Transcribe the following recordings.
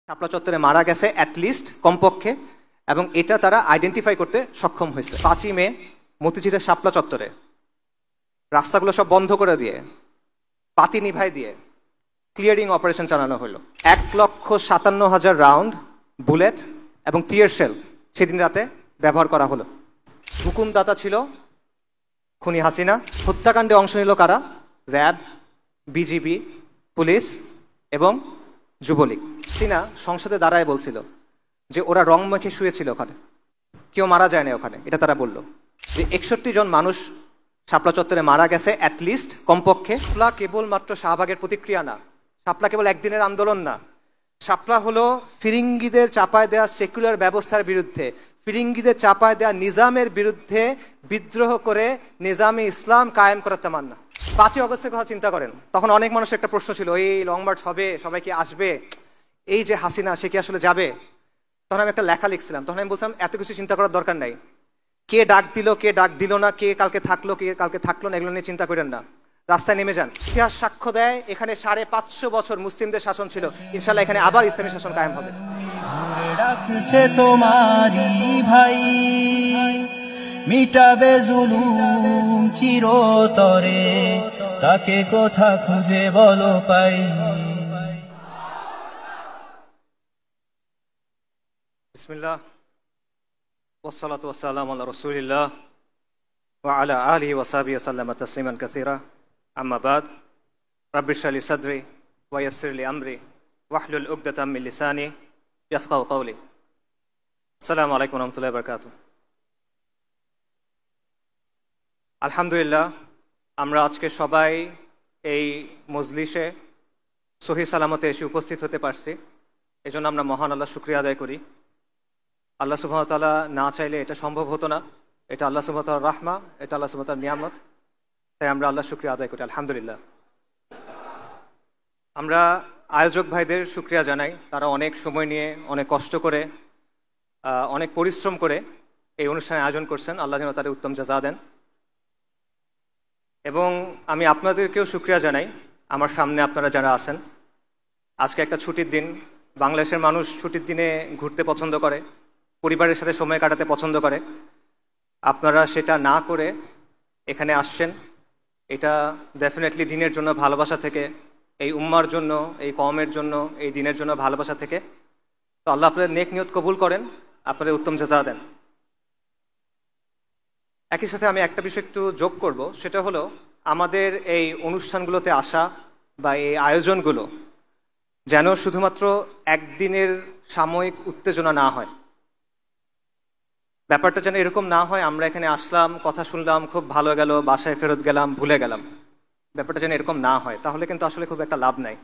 শাপলা চত্বরে মারা গেছে অ্যাটলিস্ট কমপক্ষে, এবং এটা তারা আইডেন্টিফাই করতে সক্ষম হয়েছে। 5ই মে মতিঝিলের শাপলা চত্বরে রাস্তাগুলো সব বন্ধ করে দিয়ে, পাতি নিভাই দিয়ে ক্লিয়ারিং অপারেশন চালানো হলো। 1,57,000 রাউন্ড বুলেট এবং টিয়ার শেল সেদিন রাতে ব্যবহার করা হলো। হুকুমদাতা ছিল খুনি হাসিনা। হত্যাকাণ্ডে অংশ নিল কারা? র্যাব, বিজিবি, পুলিশ এবং যুবলীগ। হাসিনা সংসদে দাঁড়ায় বলছিল যে ওরা রং মেখে শুয়েছিল ওখানে, কেউ মারা যায় না ওখানে। এটা তারা বলল যে 61 জন মানুষ শাপলা চত্বরে মারা গেছে অ্যাটলিস্ট কমপক্ষে। শাপলা কেবলমাত্র শাহবাগের প্রতিক্রিয়া না, শাপলা কেবল একদিনের আন্দোলন না, শাপলা হলো ফিরিঙ্গিদের চাপায় দেওয়া সেকুলার ব্যবস্থার বিরুদ্ধে, ফিরিঙ্গিদের চাপায় দেওয়া নিজামের বিরুদ্ধে বিদ্রোহ করে নিজামে ইসলাম কায়েম করার তামান্না। 5ই অগস্টের কথা চিন্তা করেন, তখন অনেক মানুষের একটা প্রশ্ন ছিল, এই লং মার্চ হবে, সবাই কি আসবে, এই যে হাসিনা সে কি আসলে যাবে? তখন আমি একটা লেখা লিখছিলাম, তখন আমি বলছিলাম এত কিছু চিন্তা করার দরকার নাই, কে ডাক দিল কে ডাক দিল না, কে কালকে থাকলো কে কালকে থাকলো না, এগুলো নিয়ে চিন্তা করেন না, রাস্তায় নেমে যান। ইতিহাস সাক্ষ্য দেয় এখানে 550 বছর মুসলিমদের শাসন ছিল, ইনশাল্লাহ এখানে আবার ইসলামী শাসন কায়েম হবে। রাখছে তোমারি ভাই, মিটাবে জুলুম চিরতরে, তাকে কোথা খুঁজে বলো পাই। বিসমিল্লাহ ওয়াসসালাতু ওয়াসসালামু আলা রাসূলিল্লাহ ওয়া আলা আলিহি ওয়া সাহবিহি ওয়াসাল্লাম তাসলিমান কাসীরা, আম্মা বাদ। রাব্বি ইশরাহ লি সাদরি ওয়া ইয়াসসির লি আমরি ওয়াহলুল উকদাতাম মিন লিসানি ইয়াফকাহু কওলি। আসসালামু আলাইকুম ওয়া রাহমাতুল্লাহি ওয়া বারাকাতুহু। আলহামদুলিল্লাহ, আমরা আজকে সবাই এই মজলিসে সহি সালামতে এসে উপস্থিত হতে পারছি, এজন্য আমরা মহান আল্লাহ শুকরিয়া আদায় করি। আল্লাহ সুবহানাহু ওয়া তাআলা না চাইলে এটা সম্ভব হতো না, এটা আল্লাহ সুবহানাহু ওয়া তাআলার রাহমা, এটা আল্লাহ সুবহানাহু ওয়া তাআলার নিয়ামত, তাই আমরা আল্লাহ শুকরিয়া আদায় করি আলহামদুলিল্লাহ। আমরা আয়োজক ভাইদের শুকরিয়া জানাই, তারা অনেক সময় নিয়ে অনেক কষ্ট করে অনেক পরিশ্রম করে এই অনুষ্ঠানে আয়োজন করছেন, আল্লাহ যেন তাদের উত্তম জাযা দেন। এবং আমি আপনাদেরকেও শুকরিয়া জানাই, আমার সামনে আপনারা যারা আছেন। আজকে একটা ছুটির দিন, বাংলাদেশের মানুষ ছুটির দিনে ঘুরতে পছন্দ করে, পরিবারের সাথে সময় কাটাতে পছন্দ করে, আপনারা সেটা না করে এখানে আসছেন, এটা ডেফিনেটলি দিনের জন্য ভালোবাসা থেকে, এই উম্মার জন্য, এই কওমের জন্য, এই দিনের জন্য ভালোবাসা থেকে। তো আল্লাহ আপনাদের নেক নিয়ত কবুল করেন, আপনাদের উত্তম জাযা দেন। একই সাথে আমি একটা বিষয় একটু যোগ করব, সেটা হলো আমাদের এই অনুষ্ঠানগুলোতে আসা বা এই আয়োজনগুলো যেন শুধুমাত্র একদিনের সাময়িক উত্তেজনা না হয়। ব্যাপারটা যেন এরকম না হয় আমরা এখানে আসলাম, কথা শুনলাম, খুব ভালো গেল, বাসায় ফেরত গেলাম, ভুলে গেলাম। ব্যাপারটা যেন এরকম না হয়, তাহলে কিন্তু আসলে খুব একটা লাভ নাই।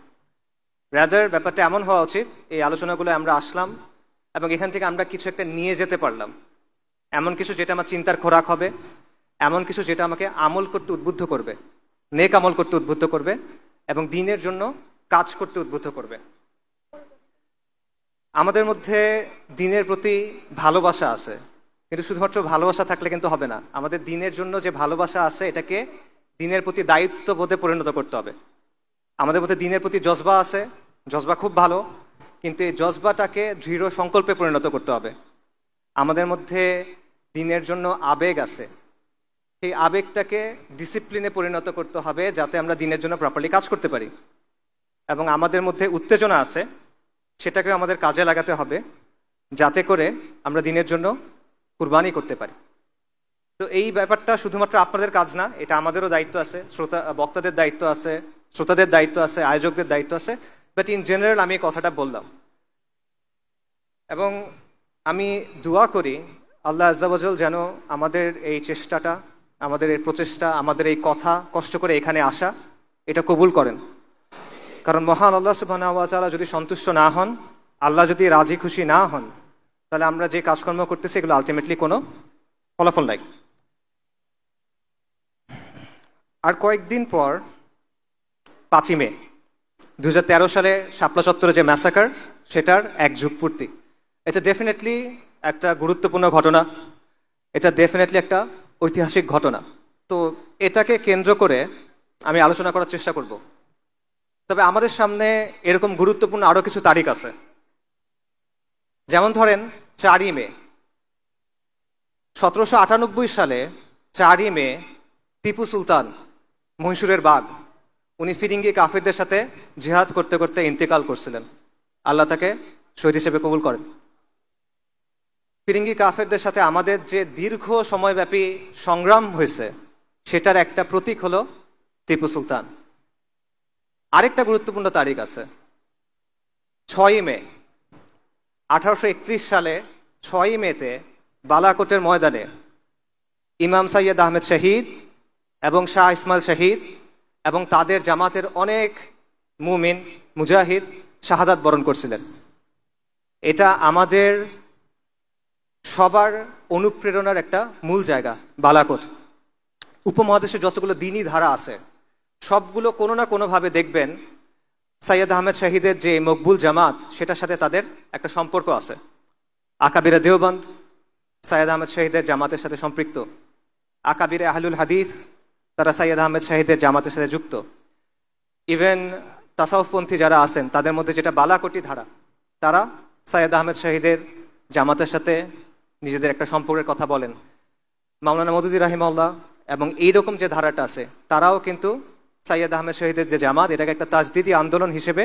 রাদার ব্যাপারটা এমন হওয়া উচিত, এই আলোচনাগুলো আমরা আসলাম এবং এখান থেকে আমরা কিছু একটা নিয়ে যেতে পারলাম, এমন কিছু যেটা আমার চিন্তার খোরাক হবে, এমন কিছু যেটা আমাকে আমল করতে উদ্বুদ্ধ করবে, নেক আমল করতে উদ্বুদ্ধ করবে এবং দিনের জন্য কাজ করতে উদ্বুদ্ধ করবে। আমাদের মধ্যে দিনের প্রতি ভালোবাসা আছে, কিন্তু শুধুমাত্র ভালোবাসা থাকলে কিন্তু হবে না। আমাদের দিনের জন্য যে ভালোবাসা আছে এটাকে দিনের প্রতি দায়িত্ববোধে পরিণত করতে হবে। আমাদের মধ্যে দিনের প্রতি জজবা আছে, জজবা খুব ভালো, কিন্তু এই জজবাটাকে দৃঢ় সংকল্পে পরিণত করতে হবে। আমাদের মধ্যে দিনের জন্য আবেগ আছে, সেই আবেগটাকে ডিসিপ্লিনে পরিণত করতে হবে যাতে আমরা দিনের জন্য প্রপারলি কাজ করতে পারি। এবং আমাদের মধ্যে উত্তেজনা আছে, সেটাকে আমাদের কাজে লাগাতে হবে যাতে করে আমরা দিনের জন্য কুরবানি করতে পারি। তো এই ব্যাপারটা শুধুমাত্র আপনাদের কাজ না, এটা আমাদেরও দায়িত্ব আছে, বক্তাদের দায়িত্ব আছে, শ্রোতাদের দায়িত্ব আছে, আয়োজকদের দায়িত্ব আছে। বাট ইন জেনারেল আমি এই কথাটা বললাম এবং আমি দোয়া করি আল্লাহ আজ্জা ওয়াজাল যেন আমাদের এই চেষ্টাটা, আমাদের এই প্রচেষ্টা, আমাদের এই কথা, কষ্ট করে এখানে আসা, এটা কবুল করেন। কারণ মহান আল্লাহ সুবহানাহু ওয়া তাআলা যদি সন্তুষ্ট না হন, আল্লাহ যদি রাজি খুশি না হন, তাহলে আমরা যে কাজকর্ম করতেছি এগুলো আলটিমেটলি কোনো ফলাফল নাই। আর কয়েকদিন পর 5ই মে 2013 সালে শাপলা চত্বরে যে ম্যাসাকার, সেটার 1 যুগ পূর্তি। এটা ডেফিনেটলি একটা গুরুত্বপূর্ণ ঘটনা, এটা ডেফিনেটলি একটা ঐতিহাসিক ঘটনা। তো এটাকে কেন্দ্র করে আমি আলোচনা করার চেষ্টা করব। তবে আমাদের সামনে এরকম গুরুত্বপূর্ণ আরও কিছু তারিখ আছে, যেমন ধরেন 4ই মে 1798 সালে 4ই মে টিপু সুলতান মহীশূরের বাঘ উনি ফিরিঙ্গি কাফেরদের সাথে জিহাদ করতে করতে ইন্তেকাল করছিলেন। আল্লাহ তাকে শহীদ হিসেবে কবুল করেন। ফিরিঙ্গি কাফেরদের সাথে আমাদের যে দীর্ঘ সময়ব্যাপী সংগ্রাম হয়েছে সেটার একটা প্রতীক হলো টিপু সুলতান। আরেকটা গুরুত্বপূর্ণ তারিখ আছে 6ই মে 1831 সালে 6ই মেতে বালাকোটের ময়দানে ইমাম সৈয়দ আহমেদ শহীদ এবং শাহ ইসমাইল শহীদ এবং তাদের জামাতের অনেক মুমিন মুজাহিদ শাহাদাত বরণ করছিলেন। এটা আমাদের সবার অনুপ্রেরণার একটা মূল জায়গা বালাকোট। উপমহাদেশে যতগুলো দ্বীনি ধারা আছে সবগুলো কোনো না কোনোভাবে দেখবেন সৈয়দ আহমেদ শহীদের যে মকবুল জামাত সেটার সাথে তাদের একটা সম্পর্ক আছে। আকাবিরে দেওবন্দ সৈয়দ আহমেদ শহীদের জামাতের সাথে সম্পৃক্ত, আকাবিরে আহলুল হাদিস তারা সৈয়দ আহমেদ শহীদের জামাতের সাথে যুক্ত। ইভেন তাসাউফপন্থী যারা আছেন তাদের মধ্যে যেটা বালাকোটি ধারা তারা সৈয়দ আহমেদ শহীদের জামাতের সাথে নিজেদের একটা সম্পর্কের কথা বলেন। মাওলানা মওদুদী রাহিমাহুল্লাহ এবং এইরকম যে ধারাটা আছে তারাও কিন্তু সৈয়দ আহমেদ শহীদের যে জামাত এটাকে একটা তাজদিদি আন্দোলন হিসেবে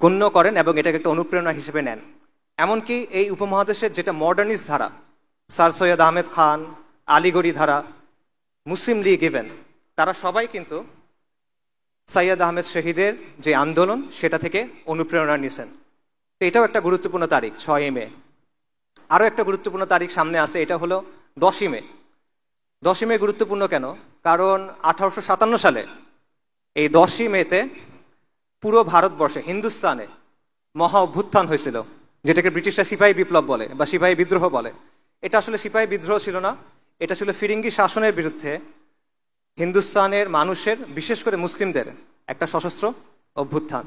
গণ্য করেন এবং এটাকে একটা অনুপ্রেরণা হিসেবে নেন। এমনকি এই উপমহাদেশের যেটা মডার্নিস্ট ধারা স্যার সৈয়দ আহমেদ খান, আলীগড়ি ধারা, মুসলিম লীগ ইভেন তারা সবাই কিন্তু সৈয়দ আহমেদ শহীদের যে আন্দোলন সেটা থেকে অনুপ্রেরণা নিয়েছেন। তো এটাও একটা গুরুত্বপূর্ণ তারিখ 6ই মে। আরও একটা গুরুত্বপূর্ণ তারিখ সামনে আছে, এটা হলো 10ই মে। 10ই মে গুরুত্বপূর্ণ কেন? কারণ 1857 সালে এই 10ই মেতে পুরো ভারতবর্ষে হিন্দুস্তানে মহা অভ্যুত্থান হয়েছিল, যেটাকে ব্রিটিশরা সিপাহী বিপ্লব বলে বা সিপাহী বিদ্রোহ বলে। এটা আসলে সিপাহী বিদ্রোহ ছিল না, এটা ছিল ফিরিঙ্গি শাসনের বিরুদ্ধে হিন্দুস্তানের মানুষের বিশেষ করে মুসলিমদের একটা সশস্ত্র অভ্যুত্থান।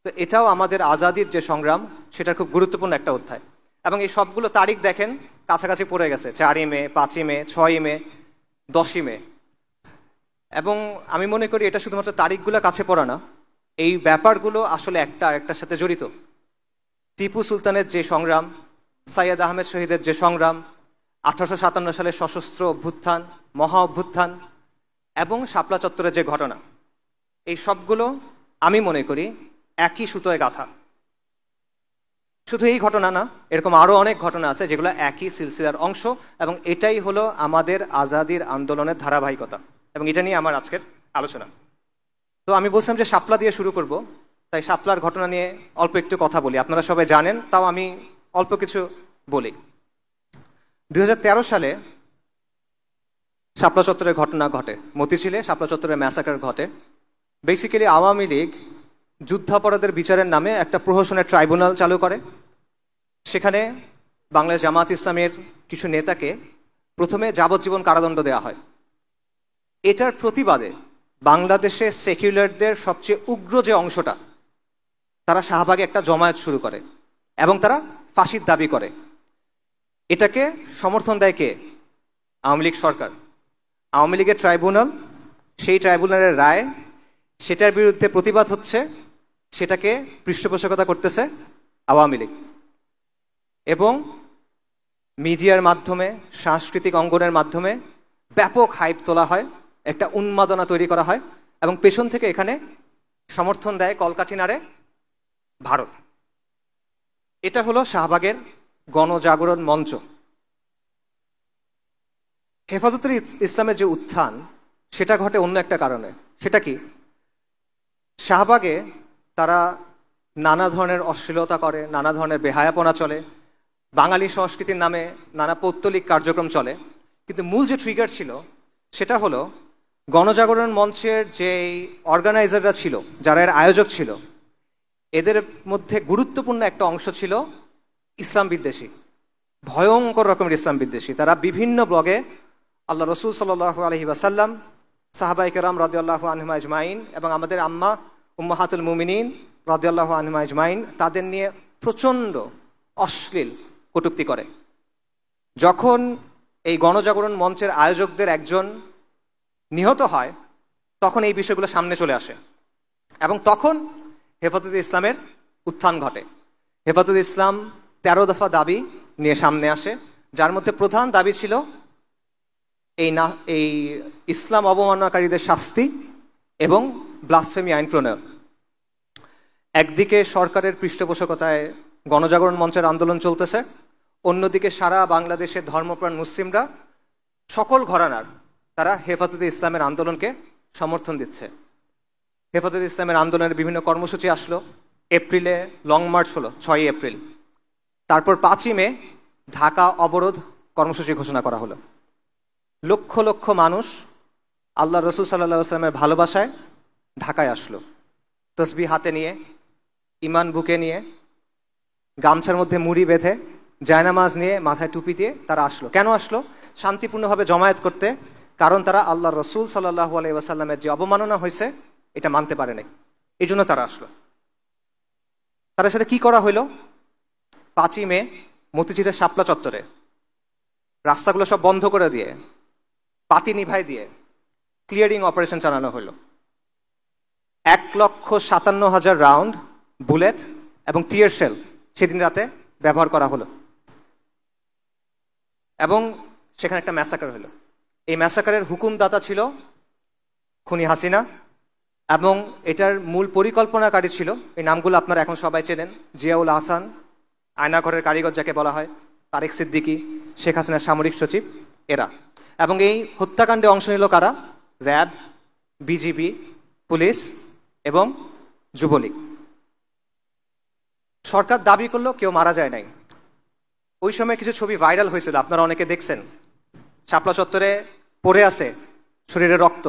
তো এটাও আমাদের আজাদির যে সংগ্রাম সেটার খুব গুরুত্বপূর্ণ একটা অধ্যায়। এবং এই সবগুলো তারিখ দেখেন কাছাকাছি পড়ে গেছে, 4ই মে, 5ই মে, 6ই মে, 10ই মে। এবং আমি মনে করি এটা শুধুমাত্র তারিখগুলো কাছে পড়া না, এই ব্যাপারগুলো আসলে একটা আরেকটার সাথে জড়িত। টিপু সুলতানের যে সংগ্রাম, সৈয়দ আহমেদ শহীদের যে সংগ্রাম, 1857 সালের সশস্ত্র অভ্যুত্থান, মহা অভ্যুত্থান এবং শাপলা চত্বরের যে ঘটনা, এই সবগুলো আমি মনে করি একই সুতোয় গাঁথা। শুধু এই ঘটনা না, এরকম আরও অনেক ঘটনা আছে যেগুলো একই সিলসিলার অংশ এবং এটাই হলো আমাদের আজাদির আন্দোলনের ধারাবাহিকতা এবং এটা নিয়ে আমার আজকের আলোচনা। তো আমি বলছিলাম যে শাপলা দিয়ে শুরু করব, তাই শাপলার ঘটনা নিয়ে অল্প একটু কথা বলি। আপনারা সবাই জানেন, তাও আমি অল্প কিছু বলি। 2013 সালে শাপলা চত্বরের ঘটনা ঘটে, মতিঝিলে শাপলা চত্বরের ম্যাসাকার ঘটে। বেসিক্যালি আওয়ামী লীগ যুদ্ধাপরাধের বিচারের নামে একটা প্রহসনের ট্রাইব্যুনাল চালু করে। সেখানে বাংলাদেশ জামাত ইসলামের কিছু নেতাকে প্রথমে যাবজ্জীবন কারাদণ্ড দেওয়া হয়। এটার প্রতিবাদে বাংলাদেশে সেকুলারদের সবচেয়ে উগ্র যে অংশটা তারা শাহবাগে একটা জমায়েত শুরু করে এবং তারা ফাঁসির দাবি করে। এটাকে সমর্থন দেয় কে? আওয়ামী লীগ সরকার। আওয়ামী লীগের ট্রাইব্যুনাল, সেই ট্রাইব্যুনালের রায়, সেটার বিরুদ্ধে প্রতিবাদ হচ্ছে, সেটাকে পৃষ্ঠপোষকতা করতেছে আওয়ামী লীগ। এবং মিডিয়ার মাধ্যমে, সাংস্কৃতিক অঙ্গনের মাধ্যমে ব্যাপক হাইপ তোলা হয়, একটা উন্মাদনা তৈরি করা হয় এবং পেছন থেকে এখানে সমর্থন দেয় কলকাঠি নাড়ে ভারত। এটা হলো শাহবাগের গণজাগরণ মঞ্চ। হেফাজতে ইসলামের যে উত্থান সেটা ঘটে অন্য একটা কারণে। সেটা কি? শাহবাগে তারা নানা ধরনের অশ্লীলতা করে, নানা ধরনের বেহায়াপনা চলে, বাঙালি সংস্কৃতির নামে নানা পৌত্তলিক কার্যক্রম চলে। কিন্তু মূল যে ট্রিগার ছিল সেটা হলো গণজাগরণ মঞ্চের যে অর্গানাইজাররা ছিল, যারা এর আয়োজক ছিল, এদের মধ্যে গুরুত্বপূর্ণ একটা অংশ ছিল ইসলাম বিদ্বেষী, ভয়ঙ্কর রকমের ইসলাম বিদ্বেষী। তারা বিভিন্ন ব্লগে আল্লাহ রসুল সাল্লাল্লাহু আলাইহি ওয়াসাল্লাম, সাহাবায়ে কেরাম রাদিয়াল্লাহু আনহুম আজমাইন এবং আমাদের আম্মা উম্মাহাতুল মুমিনিন রাদিয়াল্লাহু আনহুম আজমাইন তাদের নিয়ে প্রচণ্ড অশ্লীল কটূক্তি করে। যখন এই গণজাগরণ মঞ্চের আয়োজকদের একজন নিহত হয় তখন এই বিষয়গুলো সামনে চলে আসে এবং তখন হেফাজতে ইসলামের উত্থান ঘটে। হেফাজতে ইসলাম 13 দফা দাবি নিয়ে সামনে আসে, যার মধ্যে প্রধান দাবি ছিল এই ইসলাম অবমাননাকারীদের শাস্তি এবং ব্লাসফেমি আইন প্রণয়ন। একদিকে সরকারের পৃষ্ঠপোষকতায় গণজাগরণ মঞ্চের আন্দোলন চলতেছে, অন্যদিকে সারা বাংলাদেশের ধর্মপ্রাণ মুসলিমরা সকল ঘরানার তারা হেফাজতে ইসলামের আন্দোলনকে সমর্থন দিচ্ছে। হেফাজতে ইসলামের আন্দোলনের বিভিন্ন কর্মসূচি আসলো। এপ্রিলে লং মার্চ হলো 6 এপ্রিল। তারপর 5 মে ঢাকা অবরোধ কর্মসূচি ঘোষণা করা হলো। লক্ষ লক্ষ মানুষ আল্লাহ রসুল সাল্লাল্লাহু আলাইহি ওয়াসাল্লামের ভালোবাসায় ঢাকায় আসলো, তসবিহ হাতে নিয়ে, ইমান বুকে নিয়ে, গামছার মধ্যে মুড়ি বেঁধে, জায়নামাজ নিয়ে, মাথায় টুপি দিয়ে তারা আসলো। কেন আসলো? শান্তিপূর্ণভাবে জমায়েত করতে। কারণ তারা আল্লাহ রসুল সাল্লাল্লাহু আলাইহি ওয়াসাল্লামের যে অবমাননা হয়েছে এটা মানতে পারে নাই, এই জন্য তারা আসলো। তাদের সাথে কি করা হইল? 5 মে মতিঝিলের শাপলা চত্বরে রাস্তাগুলো সব বন্ধ করে দিয়ে, পাতি নিভাই দিয়ে ক্লিয়ারিং অপারেশন চালানো হলো। 1,57,000 রাউন্ড বুলেট এবং টিয়ার শেল সেদিন রাতে ব্যবহার করা হলো এবং সেখানে একটা ম্যাসাকার হলো। এই ম্যাসাকারের হুকুমদাতা ছিল খুনি হাসিনা এবং এটার মূল পরিকল্পনাকারী ছিল, এই নামগুলো আপনারা এখন সবাই চেনেন, জিয়াউল আহসান, আয়নাঘরের কারিগর যাকে বলা হয়, তারেক সিদ্দিকী, শেখ হাসিনার সামরিক সচিব, এরা। এবং এই হত্যাকাণ্ডে অংশ নিল কারা? র্যাব, বিজিবি, পুলিশ এবং যুবলীগ। সরকার দাবি করলো কেউ মারা যায় নাই। ওই সময় কিছু ছবি ভাইরাল হয়েছিল, আপনারা অনেকে দেখছেন। শাপলা চত্বরে পড়ে আছে শরীরে রক্ত,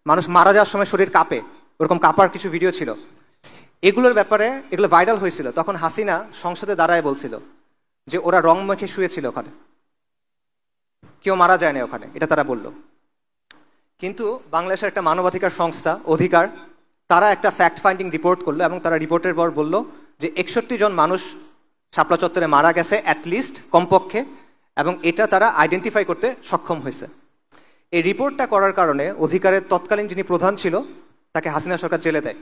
মানুষ মারা যাওয়ার সময় শরীর কাঁপে, ওরকম কাঁপার কিছু ভিডিও ছিল। এগুলোর ব্যাপারে এগুলো ভাইরাল হয়েছিল। তখন হাসিনা সংসদে দাঁড়ায় বলছিল যে ওরা রং মেখে শুয়েছিল ওখানে, কেউ মারা যায় না ওখানে, এটা তারা বলল। কিন্তু বাংলাদেশের একটা মানবাধিকার সংস্থা অধিকার, তারা একটা ফ্যাক্ট ফাইন্ডিং রিপোর্ট করলো এবং তারা রিপোর্টের পর বলল যে 61 জন মানুষ শাপলা চত্বরে মারা গেছে অ্যাটলিস্ট, কমপক্ষে, এবং এটা তারা আইডেন্টিফাই করতে সক্ষম হয়েছে। এই রিপোর্টটা করার কারণে অধিকারের তৎকালীন যিনি প্রধান ছিল তাকে হাসিনা সরকার জেলে দেয়।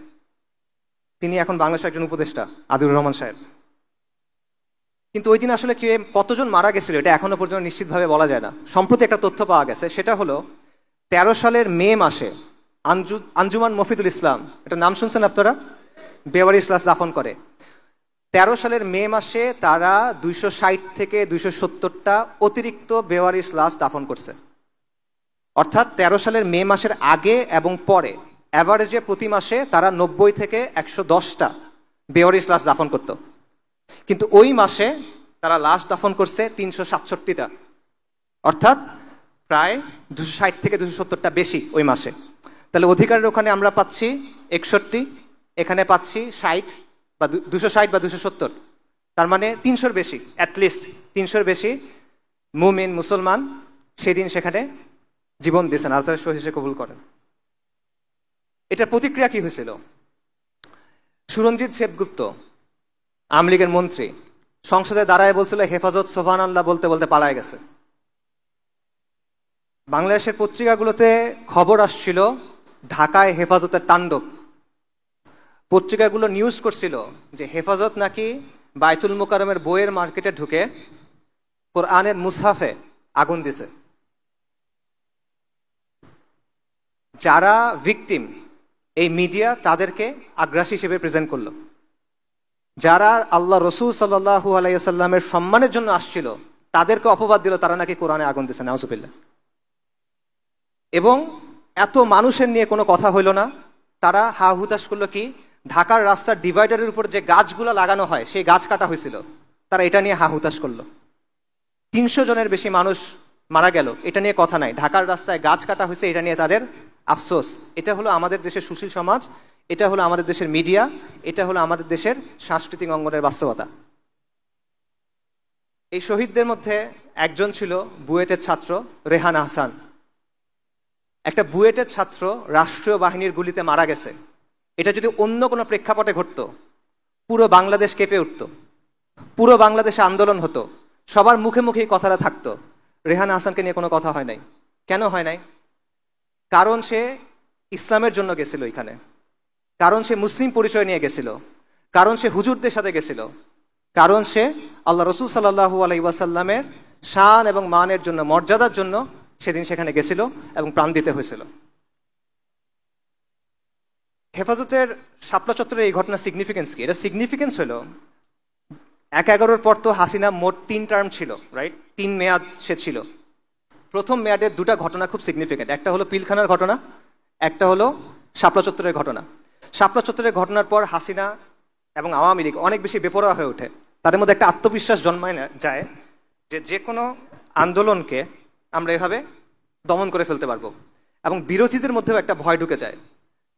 তিনি এখন বাংলাদেশের একজন উপদেষ্টা, আদিলুর রহমান সাহেব। কিন্তু ওই দিন আসলে কতজন মারা গেছিল এটা এখনো পর্যন্ত নিশ্চিতভাবে বলা যায় না। সম্প্রতি একটা তথ্য পাওয়া গেছে, সেটা হলো 13 সালের মে মাসে আঞ্জুমান মফিদুল ইসলাম, এটা নাম শুনছেন আপনারা? বেওয়ারিশ লাশ দাফন করে। 13 সালের মে মাসে তারা 260 থেকে 270টা অতিরিক্ত বেওয়ারিশ লাশ দাফন করছে। অর্থাৎ 13 সালের মে মাসের আগে এবং পরে অ্যাভারেজে প্রতি মাসে তারা 90 থেকে 110টা বেওয়ারিশ লাশ দাফন করত। কিন্তু ওই মাসে তারা লাশ দাফন করছে 367টা, অর্থাৎ প্রায় 260 থেকে 270টা বেশি ওই মাসে। তাহলে অধিকারের ওখানে আমরা পাচ্ছি 61, এখানে পাচ্ছি 60 বা 260 বা 270, তার মানে 300-র বেশি, অ্যাটলিস্ট 300-র বেশি মুমিন মুসলমান সেদিন সেখানে জীবন দিয়েছেন, আর তারা শহীদ হিসেবে কবুল করেন। এটার প্রতিক্রিয়া কি হয়েছিল? সুরঞ্জিত সেনগুপ্ত, আওয়ামী লীগের মন্ত্রী, সংসদে দাঁড়ায় বলছিল হেফাজত সুবহানাল্লাহ বলতে বলতে পালায় গেছে। বাংলাদেশের পত্রিকাগুলোতে খবর আসছিল ঢাকায় হেফাজতের তাণ্ডব। পত্রিকাগুলো নিউজ করছিল যে হেফাজত নাকি বাইতুল মুকাররমের বইয়ের মার্কেটে ঢুকে কোরআনের মুসহাফে আগুন দিছে। যারা ভিকটিম, এই মিডিয়া তাদেরকে আগ্রাসী হিসেবে প্রেজেন্ট করলো। যারা আল্লাহ রসুল সাল্লাল্লাহু আলাইহি ওয়াসাল্লামের সম্মানের জন্য আসছিল তাদেরকে অপবাদ দিল তারা নাকি কোরআনে আগুন দিছে, নাউজুবিল্লাহ। এবং এত মানুষের নিয়ে কোনো কথা হইল না, তারা হা হুতাশ করলো কি, ঢাকার রাস্তার ডিভাইডারের উপর যে গাছগুলো লাগানো হয় সেই গাছ কাটা হয়েছিল, তারা এটা নিয়ে হা হুতাশ করলো। 300 জনের বেশি মানুষ মারা গেল, এটা নিয়ে কথা নাই। ঢাকার রাস্তায় গাছ কাটা হয়েছে, এটা নিয়ে তাদের আফসোস। এটা হলো আমাদের দেশের সুশীল সমাজ, এটা হলো আমাদের দেশের মিডিয়া, এটা হলো আমাদের দেশের সাংস্কৃতিক অঙ্গনের বাস্তবতা। এই শহীদদের মধ্যে একজন ছিল বুয়েটের ছাত্র রেহান আহসান। একটা বুয়েটের ছাত্র রাষ্ট্রীয় বাহিনীর গুলিতে মারা গেছে, এটা যদি অন্য কোনো প্রেক্ষাপটে ঘটতো পুরো বাংলাদেশ কেঁপে উঠত, পুরো বাংলাদেশে আন্দোলন হতো, সবার মুখে মুখেই কথাটা থাকতো। রেহান আহসানকে নিয়ে কোনো কথা হয় নাই। কেন হয় নাই? কারণ সে ইসলামের জন্য গেছিল এখানে, কারণ সে মুসলিম পরিচয় নিয়ে গেছিল, কারণ সে হুজুরদের সাথে গেছিল, কারণ সে আল্লাহ রসুল সাল্লাল্লাহু আলাইহি ওয়াসাল্লামের শান এবং মানের জন্য, মর্যাদার জন্য সেদিন সেখানে গেছিল এবং প্রাণ দিতে হয়েছিল। হেফাজতের শাপলা চত্বরের এই ঘটনার সিগনিফিকেন্স কি? এটা সিগনিফিকেন্স হলো ১/১১ পর তো হাসিনা মোট ৩ টার্ম ছিল, রাইট? ৩ মেয়াদ সে ছিল। প্রথম মেয়াদের 2টা ঘটনা খুব সিগনিফিকেন্ট। একটা হলো পিলখানার ঘটনা, একটা হলো শাপলা চত্বরের ঘটনা। শাপলা চত্বরের ঘটনার পর হাসিনা এবং আওয়ামী লীগ অনেক বেশি বেপরোয়া হয়ে ওঠে। তাদের মধ্যে একটা আত্মবিশ্বাস জন্মায় না যায় যে কোনো আন্দোলনকে আমরা এভাবে দমন করে ফেলতে পারবো, এবং বিরোধীদের মধ্যেও একটা ভয় ঢুকে যায়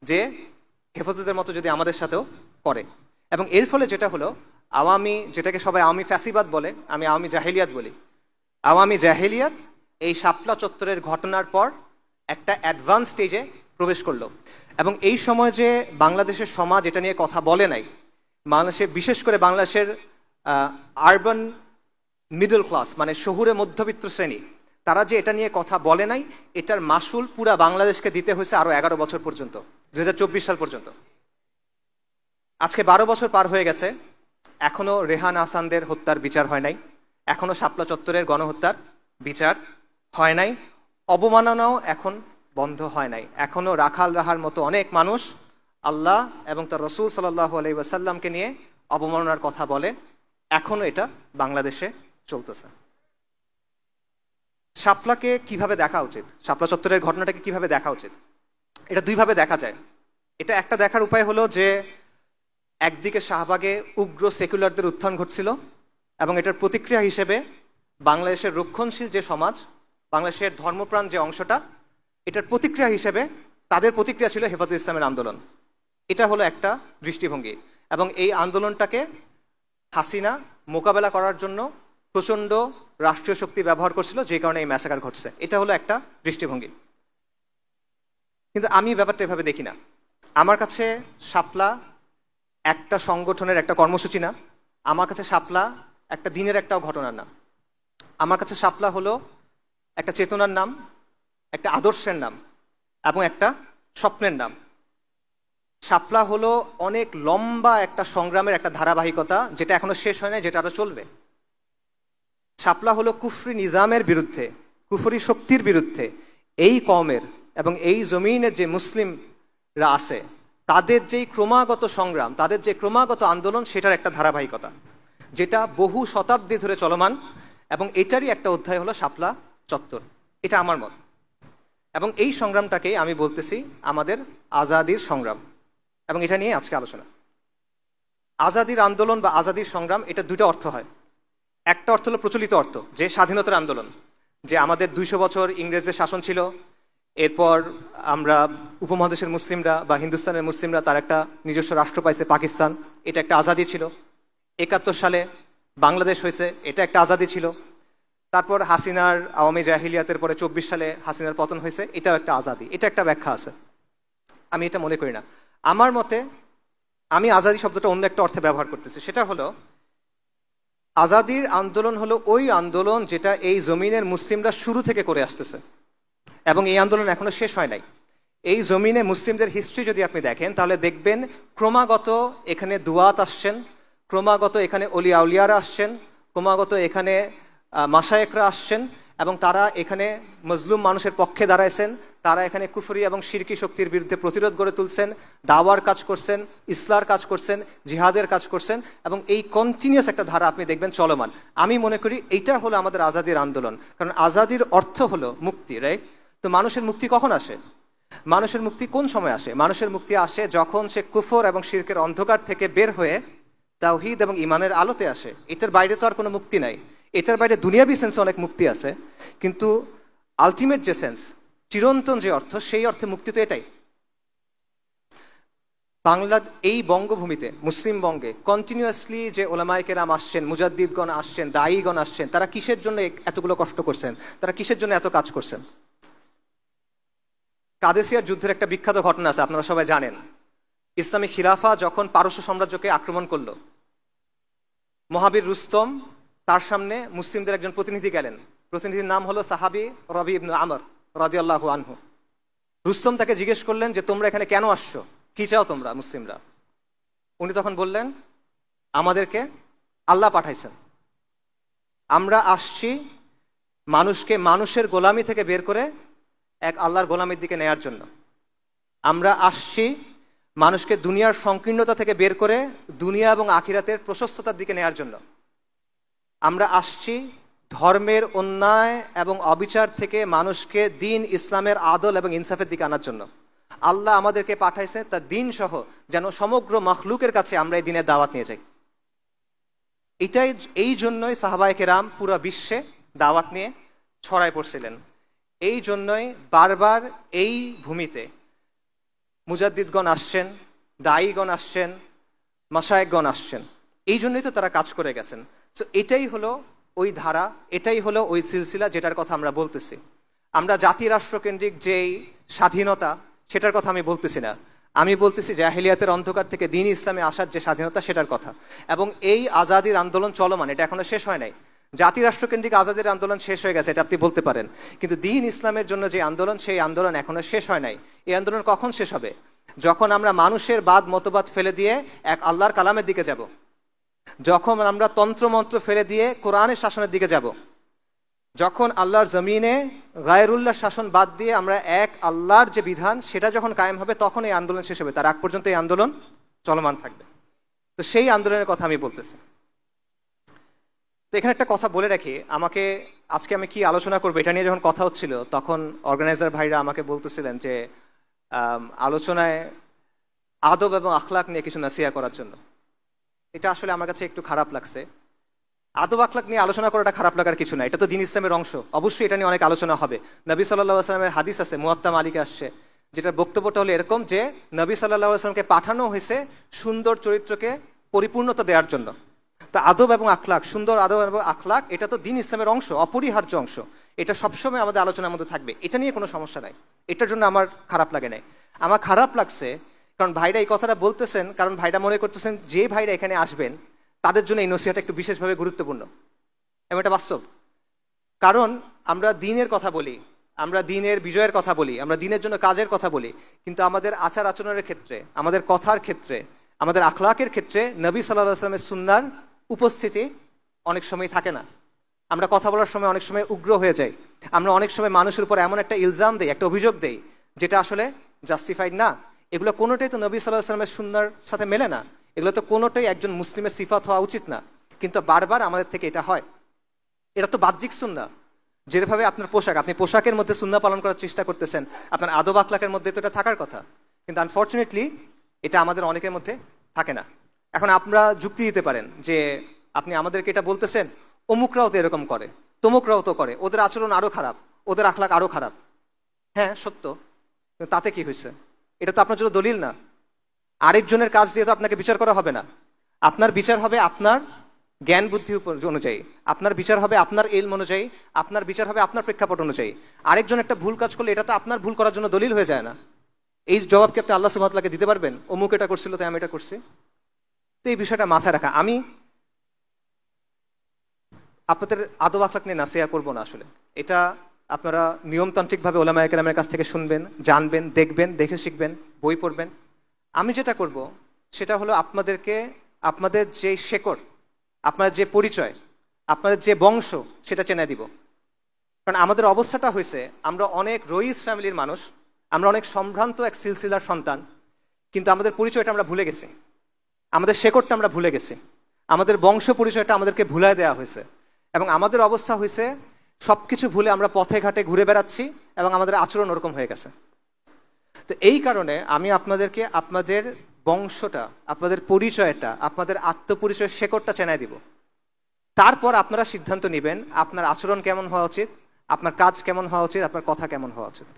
যে হেফাজতের মতো যদি আমাদের সাথেও করে। এবং এর ফলে যেটা হলো, আওয়ামী, যেটাকে সবাই আওয়ামী ফ্যাসিবাদ বলে, আমি আওয়ামী জাহেলিয়াত বলি, আওয়ামী জাহেলিয়াত এই শাপলা চত্বরের ঘটনার পর একটা অ্যাডভান্স স্টেজে প্রবেশ করলো। এবং এই সময় যে বাংলাদেশের সমাজ এটা নিয়ে কথা বলে নাই, বাংলাদেশের, বিশেষ করে বাংলাদেশের আরবান মিডল ক্লাস, মানে শহুরে মধ্যবিত্ত শ্রেণী, তারা যে এটা নিয়ে কথা বলে নাই, এটার মাসুল পুরা বাংলাদেশকে দিতে হয়েছে আরো 11 বছর পর্যন্ত, 2024 সাল পর্যন্ত। আজকে 12 বছর পার হয়ে গেছে, এখনো রেহান আহসানদের হত্যার বিচার হয় নাই, এখনো শাপলা চত্বরের গণহত্যার বিচার হয় নাই, অবমাননাও এখন বন্ধ হয় নাই। এখনো রাখাল রাহার মতো অনেক মানুষ আল্লাহ এবং তার রসুল সাল্লাল্লাহু আলাইহি ওয়াসাল্লামকে নিয়ে অবমাননার কথা বলে, এখনো এটা বাংলাদেশে চলতেছে। শাপলাকে কিভাবে দেখা উচিত, শাপলা চত্বরের ঘটনাটাকে কিভাবে দেখা উচিত? এটা 2 ভাবে দেখা যায়। এটা একটা দেখার উপায় হলো যে একদিকে শাহবাগে উগ্র সেকুলারদের উত্থান ঘটছিল, এবং এটার প্রতিক্রিয়া হিসেবে বাংলাদেশের রক্ষণশীল যে সমাজ, বাংলাদেশের ধর্মপ্রাণ যে অংশটা, এটার প্রতিক্রিয়া হিসেবে তাদের প্রতিক্রিয়া ছিল হেফাজত ইসলামের আন্দোলন। এটা হলো একটা দৃষ্টিভঙ্গি, এবং এই আন্দোলনটাকে হাসিনা মোকাবেলা করার জন্য প্রচণ্ড রাষ্ট্রীয় শক্তি ব্যবহার করছিল, যে কারণে এই ম্যাসাকার ঘটছে। এটা হলো একটা দৃষ্টিভঙ্গি। কিন্তু আমি ব্যাপারটা এভাবে দেখি না। আমার কাছে শাপলা একটা সংগঠনের একটা কর্মসূচি না, আমার কাছে শাপলা একটা দিনের একটাও ঘটনার না। আমার কাছে শাপলা হলো একটা চেতনার নাম, একটা আদর্শের নাম, এবং একটা স্বপ্নের নাম। শাপলা হলো অনেক লম্বা একটা সংগ্রামের একটা ধারাবাহিকতা, যেটা এখনো শেষ হয় না, যেটা আরো চলবে। শাপলা হলো কুফরি নিজামের বিরুদ্ধে, কুফরি শক্তির বিরুদ্ধে এই কওমের এবং এই জমিনের যে মুসলিমরা আছে তাদের যেই ক্রমাগত সংগ্রাম, তাদের যে ক্রমাগত আন্দোলন, সেটার একটা ধারাবাহিকতা, যেটা বহু শতাব্দী ধরে চলমান। এবং এটারই একটা অধ্যায় হলো শাপলা চত্বর। এটা আমার মত। এবং এই সংগ্রামটাকেই আমি বলতেছি আমাদের আজাদির সংগ্রাম, এবং এটা নিয়ে আজকে আলোচনা। আজাদির আন্দোলন বা আজাদির সংগ্রাম, এটা 2টা অর্থ হয়। একটা অর্থ হলো প্রচলিত অর্থ, যে স্বাধীনতার আন্দোলন, যে আমাদের 200 বছর ইংরেজদের শাসন ছিল, এরপর আমরা উপমহাদেশের মুসলিমরা বা হিন্দুস্তানের মুসলিমরা তার একটা নিজস্ব রাষ্ট্র পাইছে পাকিস্তান, এটা একটা আজাদি ছিল। 71 সালে বাংলাদেশ হয়েছে, এটা একটা আজাদি ছিল। তারপর হাসিনার আওয়ামী জাহিলিয়াতের পরে 24 সালে হাসিনার পতন হয়েছে, এটাও একটা আজাদি। এটা একটা ব্যাখ্যা আছে, আমি এটা মনে করি না। আমার মতে আমি আজাদি শব্দটা অন্য একটা অর্থে ব্যবহার করতেছি। সেটা হলো, আজাদির আন্দোলন হলো ওই আন্দোলন যেটা এই জমিনের মুসলিমরা শুরু থেকে করে আসতেছে, এবং এই আন্দোলন এখনো শেষ হয় নাই। এই জমিনে মুসলিমদের হিস্ট্রি যদি আপনি দেখেন, তাহলে দেখবেন ক্রমাগত এখানে দুয়াত আসছেন, ক্রমাগত এখানে অলি আউলিয়ারা আসছেন, ক্রমাগত এখানে মাশায়েখরা আসছেন, এবং তারা এখানে মজলুম মানুষের পক্ষে দাঁড়াইছেন। তারা এখানে কুফরি এবং শিরকি শক্তির বিরুদ্ধে প্রতিরোধ গড়ে তুলছেন, দাওয়ার কাজ করছেন, ইসলার কাজ করছেন, জিহাদের কাজ করছেন, এবং এই কন্টিনিউয়াস একটা ধারা আপনি দেখবেন চলমান। আমি মনে করি এইটা হলো আমাদের আজাদির আন্দোলন, কারণ আজাদির অর্থ হলো মুক্তি, রাইট? তো মানুষের মুক্তি কখন আসে? মানুষের মুক্তি কোন সময় আসে? মানুষের মুক্তি আসে যখন সে কুফর এবং শিরকের অন্ধকার থেকে বের হয়ে তাওহীদ এবং ঈমানের আলোতে আসে। এটার বাইরে তো আর কোনো মুক্তি নাই। এটার বাইরে দুনিয়াবি সেন্সে অনেক মুক্তি আছে, কিন্তু আলটিমেট যে সেন্স, চিরন্তন যে অর্থ, সেই অর্থে মুক্তি তো এটাই। বাংলা এই বঙ্গভূমিতে, মুসলিম বঙ্গে কন্টিনিউয়াসলি যে ওলামায়ে কেরাম আসছেন, মুজাদ্দিদগণ আসছেন, দায়ীগণ আসছেন, তারা কিসের জন্য এতগুলো কষ্ট করছেন? তারা কিসের জন্য এত কাজ করছেন? কাদেসিয়ার যুদ্ধের একটা বিখ্যাত ঘটনা আছে, আপনারা সবাই জানেন। ইসলামী খিলাফা যখন পারস্য সাম্রাজ্যকে আক্রমণ করলো, মহাবীর রুস্তম তার সামনে মুসলিমদের একজন প্রতিনিধি গেলেন। প্রতিনিধির নাম হলো সাহাবী রবি ইবনে আমর রাদিয়াল্লাহু আনহু। রুস্তম তাকে জিজ্ঞেস করলেন যে তোমরা এখানে কেন আসছো, কি চাও তোমরা মুসলিমরা? উনি তখন বললেন, আমাদেরকে আল্লাহ পাঠাইছেন, আমরা আসছি মানুষকে মানুষের গোলামি থেকে বের করে এক আল্লাহর গোলামির দিকে নেয়ার জন্য। আমরা আসছি মানুষকে দুনিয়ার সংকীর্ণতা থেকে বের করে দুনিয়া এবং আখিরাতের প্রশস্ততার দিকে নেয়ার জন্য। আমরা আসছি ধর্মের অন্যায় এবং অবিচার থেকে মানুষকে দিন ইসলামের আদল এবং ইনসাফের দিকে আনার জন্য। আল্লাহ আমাদেরকে পাঠাইছে তার দিন সহ যেন সমগ্র মখলুকের কাছে আমরা এই দিনের দাওয়াত নিয়ে যাই। এই জন্যই সাহাবায়ে কেরাম পুরো বিশ্বে দাওয়াত নিয়ে ছড়ায় পড়ছিলেন। এই জন্যই বারবার এই ভূমিতে মুজাদ্দিদগণ আসছেন, দায়ীগণ আসছেন, মাশায়েখগণ আসছেন। এই জন্যই তো তারা কাজ করে গেছেন। তো এটাই হলো ওই ধারা, এটাই হলো ওই সিলসিলা যেটার কথা আমরা বলতেছি। আমরা জাতি রাষ্ট্রকেন্দ্রিক যেই স্বাধীনতা সেটার কথা আমি বলতেছি না, আমি বলতেছি জাহেলিয়াতের অন্ধকার থেকে দিন ইসলামে আসার যে স্বাধীনতা সেটার কথা। এবং এই আজাদির আন্দোলন চলমান, এটা এখনো শেষ হয় নাই। জাতি রাষ্ট্রকেন্দ্রিক আজাদির আন্দোলন শেষ হয়ে গেছে, এটা আপনি বলতে পারেন, কিন্তু দিন ইসলামের জন্য যে আন্দোলন, সেই আন্দোলন এখনো শেষ হয় নাই। এই আন্দোলন কখন শেষ হবে? যখন আমরা মানুষের বাদ মতবাদ ফেলে দিয়ে এক আল্লাহর কালামের দিকে যাব, যখন আমরা তন্ত্রমন্ত্র ফেলে দিয়ে কোরআনের শাসনের দিকে যাব, যখন আল্লাহর জমিনে গায়রুল্লাহ শাসন বাদ দিয়ে আমরা এক আল্লাহর যে বিধান সেটা যখন কায়েম হবে, তখন এই আন্দোলন শেষ হবে। তার আগ পর্যন্ত এই আন্দোলন চলমান থাকবে। তো সেই আন্দোলনের কথা আমি বলতেছি। তো এখানে একটা কথা বলে রাখি, আজকে আমি কি আলোচনা করবো এটা নিয়ে যখন কথা হচ্ছিল, তখন অর্গানাইজার ভাইরা আমাকে বলতেছিলেন যে আলোচনায় আদব এবং আখলাক নিয়ে কিছু নাসিহা করার জন্য। এটা আসলে আমার কাছে একটু খারাপ লাগছে। আদব আখলাক নিয়ে আলোচনা করাটা খারাপ লাগার কিছু না, এটা তো দিন ইসলামের অংশ, অবশ্যই এটা নিয়ে অনেক আলোচনা হবে। নবী সাল্লাল্লাহু আলাইহি ওয়াসাল্লামের হাদিস আছে, মুয়াত্তা মালিকে আসছে, যেটার বক্তব্যটা হলো এরকম যে নবী সাল্লাল্লাহু আলাইহি ওয়াসাল্লামকে পাঠানো হয়েছে সুন্দর চরিত্রকে পরিপূর্ণতা দেওয়ার জন্য। তো আদব এবং আখলাক, সুন্দর আদব এবং আখলাক, এটা তো দিন ইসলামের অংশ, অপরিহার্য অংশ। এটা সবসময় আমাদের আলোচনার মধ্যে থাকবে, এটা নিয়ে কোনো সমস্যা নাই। এটার জন্য আমার খারাপ লাগে নাই। আমার খারাপ লাগছে কারণ ভাইরা এই কথাটা বলতেছেন, কারণ ভাইরা মনে করতেছেন যে ভাইরা এখানে আসবেন তাদের জন্য এই নসিহতটা একটু বিশেষভাবে গুরুত্বপূর্ণ, এবং এটা বাস্তব। কারণ আমরা দিনের কথা বলি, আমরা দিনের বিজয়ের কথা বলি, আমরা দিনের জন্য কাজের কথা বলি, কিন্তু আমাদের আচার আচরণের ক্ষেত্রে, আমাদের কথার ক্ষেত্রে, আমাদের আখলাকের ক্ষেত্রে নবী সাল্লাল্লাহু আলাইহি ওয়াসাল্লামের সুন্নাহর উপস্থিতি অনেক সময় থাকে না। আমরা কথা বলার সময় অনেক সময় উগ্র হয়ে যাই, আমরা অনেক সময় মানুষের উপর এমন একটা ইলজাম দেই, একটা অভিযোগ দেই যেটা আসলে জাস্টিফাইড না। এগুলো কোনোটাই তো নবী সাল্লাল্লাহু আলাইহি ওয়াসাল্লামের সুন্নাহর সাথে মেলে না, এগুলো তো কোনোটাই একজন মুসলিমের সিফাত হওয়া উচিত না, কিন্তু বারবার আমাদের থেকে এটা হয়। এটা তো বাহ্যিক সুন্নাহ, যেভাবে আপনার পোশাক, আপনি পোশাকের মধ্যে সুন্নাহ পালন করার চেষ্টা করতেছেন, আপনার আদব আখলাকের মধ্যে তো এটা থাকার কথা, কিন্তু আনফর্চুনেটলি এটা আমাদের অনেকের মধ্যে থাকে না। এখন আপনারা যুক্তি দিতে পারেন যে আপনি আমাদেরকে এটা বলতেছেন অমুকরাও তো এরকম করে, তমুকরাও তো করে, ওদের আচরণ আরো খারাপ, ওদের আখলাক আরো খারাপ। হ্যাঁ সত্য, তাতে কি হয়েছে? এটা তো আপনার জন্য দলিল না। আরেকজনের কাজ দিয়ে তো আপনাকে বিচার করা হবে না। আপনার বিচার হবে আপনার জ্ঞান বুদ্ধি অনুযায়ী, আপনার বিচার হবে আপনার ইলম অনুযায়ী, আপনার বিচার হবে আপনার প্রেক্ষাপট অনুযায়ী। আরেকজন একটা ভুল কাজ করলে এটা তো আপনার ভুল করার জন্য দলিল হয়ে যায় না। এই জবাব কি আপনি আল্লাহ সুবহানাহু ওয়া তাআলাকে দিতে পারবেন? অমুক এটা করছিল তাই আমি এটা করছি? তো এই বিষয়টা মাথায় রাখা। আমি আপনাদের আদব আখলাক নিয়ে নাসিহা করবো না, আসলে এটা আপনারা নিয়মতান্ত্রিকভাবে ওলামায়ে কেরামের কাছ থেকে শুনবেন, জানবেন, দেখবেন, দেখে শিখবেন, বই পড়বেন। আমি যেটা করব সেটা হলো আপনাদেরকে আপনাদের যে শেকড়, আপনার যে পরিচয়, আপনাদের যে বংশ, সেটা চেনে দিব। কারণ আমাদের অবস্থাটা হয়েছে, আমরা অনেক রইস ফ্যামিলির মানুষ, আমরা অনেক সম্ভ্রান্ত এক সিলসিলার সন্তান, কিন্তু আমাদের পরিচয়টা আমরা ভুলে গেছি, আমাদের শেকড়টা আমরা ভুলে গেছি, আমাদের বংশ পরিচয়টা আমাদেরকে ভুলায় দেওয়া হয়েছে, এবং আমাদের অবস্থা হয়েছে সবকিছু ভুলে আমরা পথে ঘাটে ঘুরে বেড়াচ্ছি এবং আমাদের আচরণ ওরকম হয়ে গেছে। তো এই কারণে আমি আপনাদেরকে আপনাদের বংশটা, আপনাদের পরিচয়টা, আপনাদের আত্মপরিচয় শেকড়টা চেনাই দিব। তারপর আপনারা সিদ্ধান্ত নেবেন আপনার আচরণ কেমন হওয়া উচিত, আপনার কাজ কেমন হওয়া উচিত, আপনার কথা কেমন হওয়া উচিত।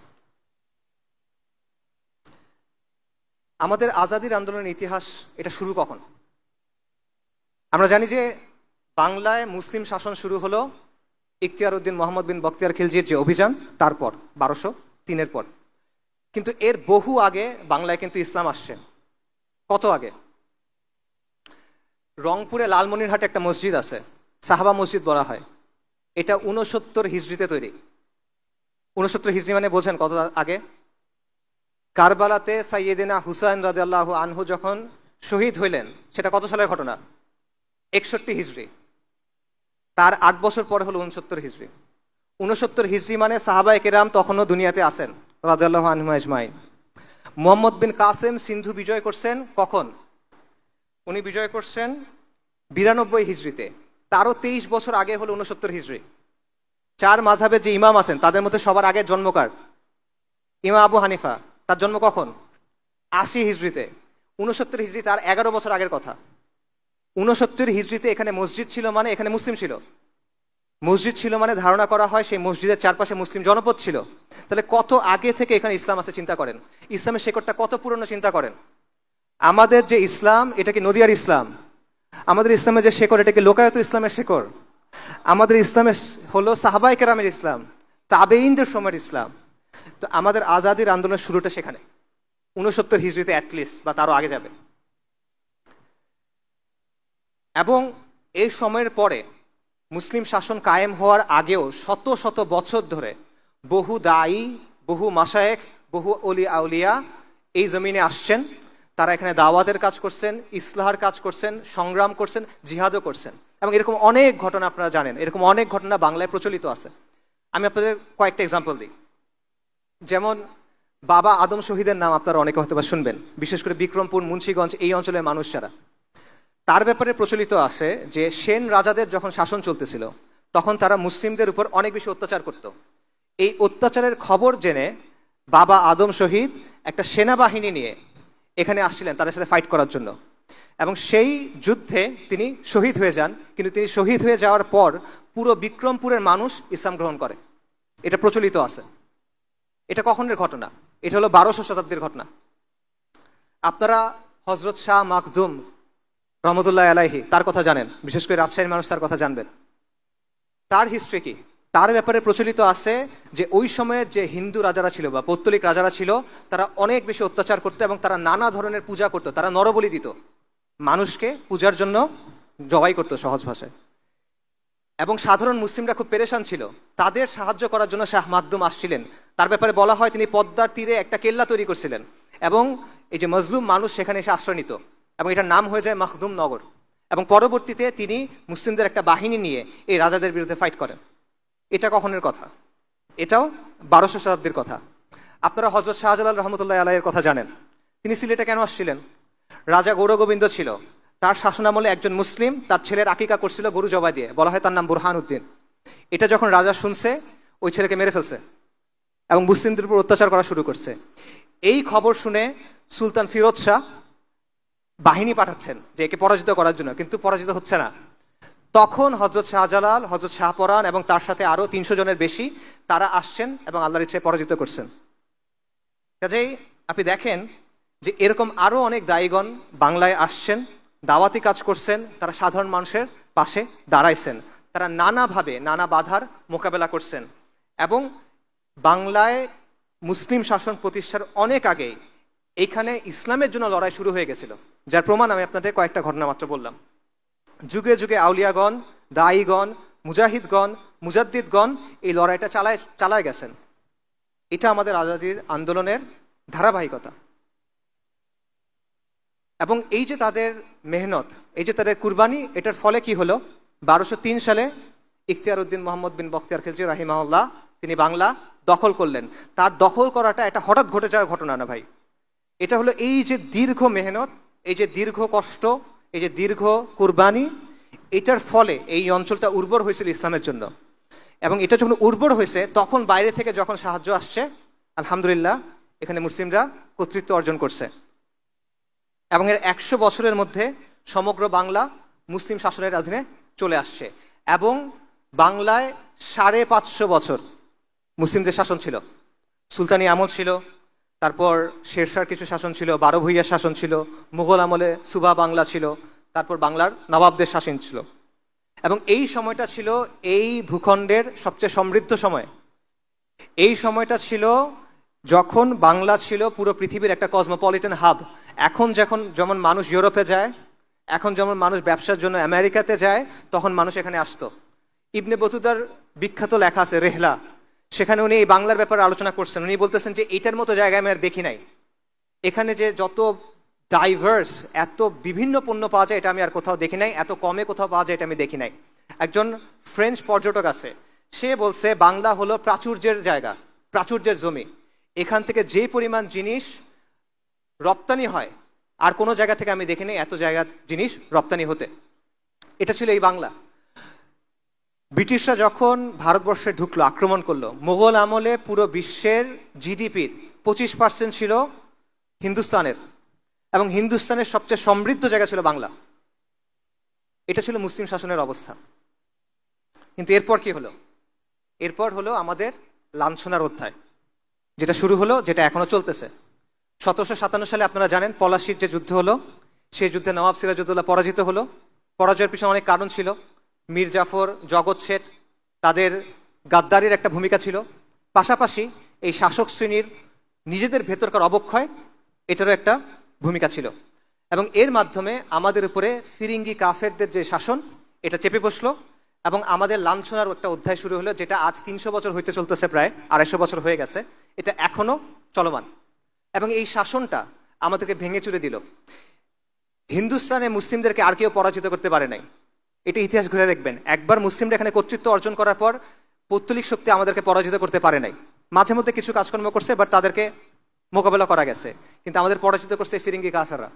আমাদের আজাদির আন্দোলনের ইতিহাস, এটা শুরু কখন? আমরা জানি যে বাংলায় মুসলিম শাসন শুরু হলো ইখতিয়ার উদ্দিন মোহাম্মদ বিন বখতিয়ার খিলজির যে অভিযান, তারপর 1203 পর। কিন্তু এর বহু আগে বাংলায় কিন্তু ইসলাম আসছে। কত আগে? রংপুরে লালমনিরহাটে একটা মসজিদ আছে, সাহাবা মসজিদ বলা হয়। এটা 69 হিজরিতে তৈরি। 69 হিজরি মানে বোঝেন কত আগে? কারবালাতে সাইয়েদিনা হুসাইন রাদিয়াল্লাহু আনহু যখন শহীদ হইলেন, সেটা কত সালের ঘটনা? 61 হিজরি। তার 8 বছর পরে হলো 69 হিজরি। 69 হিজরি মানে সাহাবায়ে কেরাম তখনও দুনিয়াতে আছেন রাদিয়াল্লাহু আনহুম আজমাইন। মুহাম্মদ বিন কাসেম সিন্ধু বিজয় করছেন কখন? উনি বিজয় করছেন 92 হিজরিতে। তারও 23 বছর আগে হলো 69 হিজরি। 4 মাযহাবের যে ইমাম আছেন তাদের মধ্যে সবার আগে জন্মকার ইমাম আবু হানিফা, তার জন্ম কখন? 80 হিজরিতে। 69 হিজরি তার 11 বছর আগের কথা। 69 হিজরিতে এখানে মসজিদ ছিল মানে এখানে মুসলিম ছিল। মসজিদ ছিল মানে ধারণা করা হয় সেই মসজিদের চারপাশে মুসলিম জনপদ ছিল। তাহলে কত আগে থেকে এখানে ইসলাম আছে চিন্তা করেন। ইসলামের শেকড়টা কত পুরনো চিন্তা করেন। আমাদের যে ইসলাম এটা কি নদিয়ার ইসলাম? আমাদের ইসলামের যে শেকড় এটা কি লোকায়ত ইসলামের শেকড়? আমাদের ইসলামের হলো সাহাবায়ে কেরামের ইসলাম, তাবেঈনদের সময়ের ইসলাম। তো আমাদের আজাদির আন্দোলনের শুরুটা সেখানে 69 হিজরিতে অ্যাটলিস্ট, বা তারও আগে যাবে। এবং এই সময়ের পরে মুসলিম শাসন কায়েম হওয়ার আগেও শত শত বছর ধরে বহু দায়ী, বহু মাশায়েখ, বহু অলি আউলিয়া এই জমিনে আসছেন। তারা এখানে দাওয়াতের কাজ করছেন, ইসলাহার কাজ করছেন, সংগ্রাম করছেন, জিহাদও করছেন। এবং এরকম অনেক ঘটনা আপনারা জানেন, এরকম অনেক ঘটনা বাংলায় প্রচলিত আছে। আমি আপনাদের কয়েকটা এক্সাম্পল দিই। যেমন বাবা আদম শহীদের নাম আপনারা অনেকে হয়তো বা শুনবেন, বিশেষ করে বিক্রমপুর, মুন্সিগঞ্জ এই অঞ্চলের মানুষ যারা। তার ব্যাপারে প্রচলিত আছে যে সেন রাজাদের যখন শাসন চলতেছিল তখন তারা মুসলিমদের উপর অনেক বেশি অত্যাচার করত। এই অত্যাচারের খবর জেনে বাবা আদম শহীদ একটা সেনাবাহিনী নিয়ে এখানে আসছিলেন তাদের সাথে ফাইট করার জন্য। এবং সেই যুদ্ধে তিনি শহীদ হয়ে যান। কিন্তু তিনি শহীদ হয়ে যাওয়ার পর পুরো বিক্রমপুরের মানুষ ইসলাম গ্রহণ করে, এটা প্রচলিত আছে। এটা কখনের ঘটনা? এটা হলো 1200 শতাব্দীর ঘটনা। আপনারা হযরত শাহ মাখদুম রহমতুল্লাহ আলাইহি তার কথা জানেন, বিশেষ করে রাজশাহীর মানুষ তার কথা জানবেন। তার হিস্ট্রি কি? তার ব্যাপারে প্রচলিত আছে যে ওই সময়ের যে হিন্দু রাজারা ছিল বা পৌত্তলিক রাজারা ছিল তারা অনেক বেশি অত্যাচার করতো এবং তারা নানা ধরনের পূজা করতো। তারা নরবলি দিত, মানুষকে পূজার জন্য জবাই করতো সহজ ভাষায়। এবং সাধারণ মুসলিমরা খুব পেরেশান ছিল, তাদের সাহায্য করার জন্য শাহ মাখদুম আসছিলেন। তার ব্যাপারে বলা হয় তিনি পদ্মার তীরে একটা কেল্লা তৈরি করছিলেন এবং এই যে মজলুম মানুষ সেখানে এসে আশ্রয় নিত এবং এটার নাম হয়ে যায় মাখদুম নগর। এবং পরবর্তীতে তিনি মুসলিমদের একটা বাহিনী নিয়ে এই রাজাদের বিরুদ্ধে ফাইট করেন। এটা কখনের কথা? এটাও 1200 শতাব্দীর কথা। আপনারা হযরত শাহজালাল রহমতুল্লাহ আলাইহির কথা জানেন। তিনি সিলেটে কেন আসছিলেন? রাজা গৌরগোবিন্দ ছিল, তার শাসনামলে একজন মুসলিম তার ছেলের আকিকা করছিল গরু জবাই দিয়ে, বলা হয় তার নাম বুরহান উদ্দিন। এটা যখন রাজা শুনছে ওই ছেলেকে মেরে ফেলছে এবং মুসলিমদের উপর অত্যাচার করা শুরু করছে। এই খবর শুনে সুলতান ফিরোজ শাহ বাহিনী পাঠাচ্ছেন যে একে পরাজিত করার জন্য, কিন্তু পরাজিত হচ্ছে না। তখন হযরত শাহজালাল, হযরত শাহপরান এবং তার সাথে আরো 300 জনের বেশি তারা আসছেন এবং আল্লাহর ইচ্ছায় পরাজিত করছেন। কাজেই আপনি দেখেন যে এরকম আরো অনেক দায়ীগণ বাংলায় আসছেন, দাওয়াতি কাজ করছেন, তারা সাধারণ মানুষের পাশে দাঁড়াইছেন, তারা নানাভাবে নানা বাধার মোকাবেলা করছেন। এবং বাংলায় মুসলিম শাসন প্রতিষ্ঠার অনেক আগেই এইখানে ইসলামের জন্য লড়াই শুরু হয়ে গেছিল, যার প্রমাণ আমি আপনাদের কয়েকটা ঘটনা মাত্র বললাম। যুগে যুগে আউলিয়াগণ, দায়ীগণ, মুজাহিদগণ, মুজাদ্দিদগণ এই লড়াইটা চালায় গেছেন। এটা আমাদের আজাদির আন্দোলনের ধারাবাহিকতা। এবং এই যে তাদের মেহনত, এই যে তাদের কুরবানি, এটার ফলে কি হলো? 1203 সালে ইখতিয়ার উদ্দিন মোহাম্মদ বিন বখতিয়ার খিলজি রাহিমাহুল্লাহ তিনি বাংলা দখল করলেন। তার দখল করাটা এটা হঠাৎ ঘটে যাওয়ার ঘটনা না ভাই। এটা হলো এই যে দীর্ঘ মেহনত, এই যে দীর্ঘ কষ্ট, এই যে দীর্ঘ কুরবানি, এটার ফলে এই অঞ্চলটা উর্বর হয়েছিল ইসলামের জন্য। এবং এটা যখন উর্বর হয়েছে তখন বাইরে থেকে যখন সাহায্য আসছে, আলহামদুলিল্লাহ এখানে মুসলিমরা কর্তৃত্ব অর্জন করছে। এবং এর 100 বছরের মধ্যে সমগ্র বাংলা মুসলিম শাসনের অধীনে চলে আসছে। এবং বাংলায় 550 বছর মুসলিমদের শাসন ছিল। সুলতানি আমল ছিল, তারপর শেরশাহর কিছু শাসন ছিল, 12 ভূঁইয়ার শাসন ছিল, মুঘল আমলে সুবা বাংলা ছিল, তারপর বাংলার নবাবদের শাসন ছিল। এবং এই সময়টা ছিল এই ভূখণ্ডের সবচেয়ে সমৃদ্ধ সময়। এই সময়টা ছিল যখন বাংলা ছিল পুরো পৃথিবীর একটা কসমোপলিটন হাব। এখন যেমন মানুষ ইউরোপে যায়, এখন যেমন মানুষ ব্যবসার জন্য আমেরিকাতে যায়, তখন মানুষ এখানে আসতো। ইবনে বতুতার বিখ্যাত লেখা আছে রেহলা, সেখানে উনি এই বাংলার ব্যাপারে আলোচনা করছেন। উনি বলতেছেন যে এটার মতো জায়গায় আমি আর দেখি নাই। এখানে যে যত ডাইভার্স, এত বিভিন্ন পণ্য পাওয়া যায় এটা আমি আর কোথাও দেখি নাই, এত কমে কোথাও পাওয়া যায় এটা আমি দেখি নাই। একজন ফ্রেঞ্চ পর্যটক আছে, সে বলছে বাংলা হলো প্রাচুর্যের জায়গা, প্রাচুর্যের জমি, এখান থেকে যে পরিমাণ জিনিস রপ্তানি হয় আর কোনো জায়গা থেকে আমি দেখিনি এত জায়গা জিনিস রপ্তানি হতে। এটা ছিল এই বাংলা। ব্রিটিশরা যখন ভারতবর্ষে ঢুকলো, আক্রমণ করলো, মোগল আমলে পুরো বিশ্বের জিডিপির 25% ছিল হিন্দুস্তানের, এবং হিন্দুস্তানের সবচেয়ে সমৃদ্ধ জায়গা ছিল বাংলা। এটা ছিল মুসলিম শাসনের অবস্থা। কিন্তু এরপর কি হলো? এরপর হলো আমাদের লাঞ্ছনার অধ্যায়, যেটা শুরু হলো, যেটা এখনো চলতেছে। 1757 সালে আপনারা জানেন পলাশির যে যুদ্ধ হলো, সেই যুদ্ধে নবাব সিরাজউদ্দৌলা পরাজিত হলো। পরাজয়ের পিছনে অনেক কারণ ছিল। মীর জাফর, জগৎ শেঠ, তাদের গাদ্দারির একটা ভূমিকা ছিল। পাশাপাশি এই শাসক শ্রেণীর নিজেদের ভেতরকার অবক্ষয়, এটারও একটা ভূমিকা ছিল। এবং এর মাধ্যমে আমাদের উপরে ফিরিঙ্গি কাফেরদের যে শাসন, এটা চেপে বসলো এবং আমাদের লাঞ্ছনার একটা অধ্যায় শুরু হলো, যেটা আজ 300 বছর হইতে চলতেছে, প্রায় 250 বছর হয়ে গেছে, এটা এখনো চলমান। এবং এই শাসনটা আমাদেরকে ভেঙে চুরে দিল। হিন্দুস্তানে মুসলিমদেরকে আর কেউ পরাজিত করতে পারে নাই। এটা ইতিহাস ঘুরে দেখবেন, একবার মুসলিমরা এখানে কর্তৃত্ব অর্জন করার পর পৌত্তলিক শক্তি আমাদেরকে পরাজিত করতে পারে নাই। মাঝে মধ্যে কিছু কাজকর্ম করছে, বাট তাদেরকে মোকাবেলা করা গেছে। কিন্তু আমাদের পরাজিত করছে ফিরিঙ্গি কাফেররা,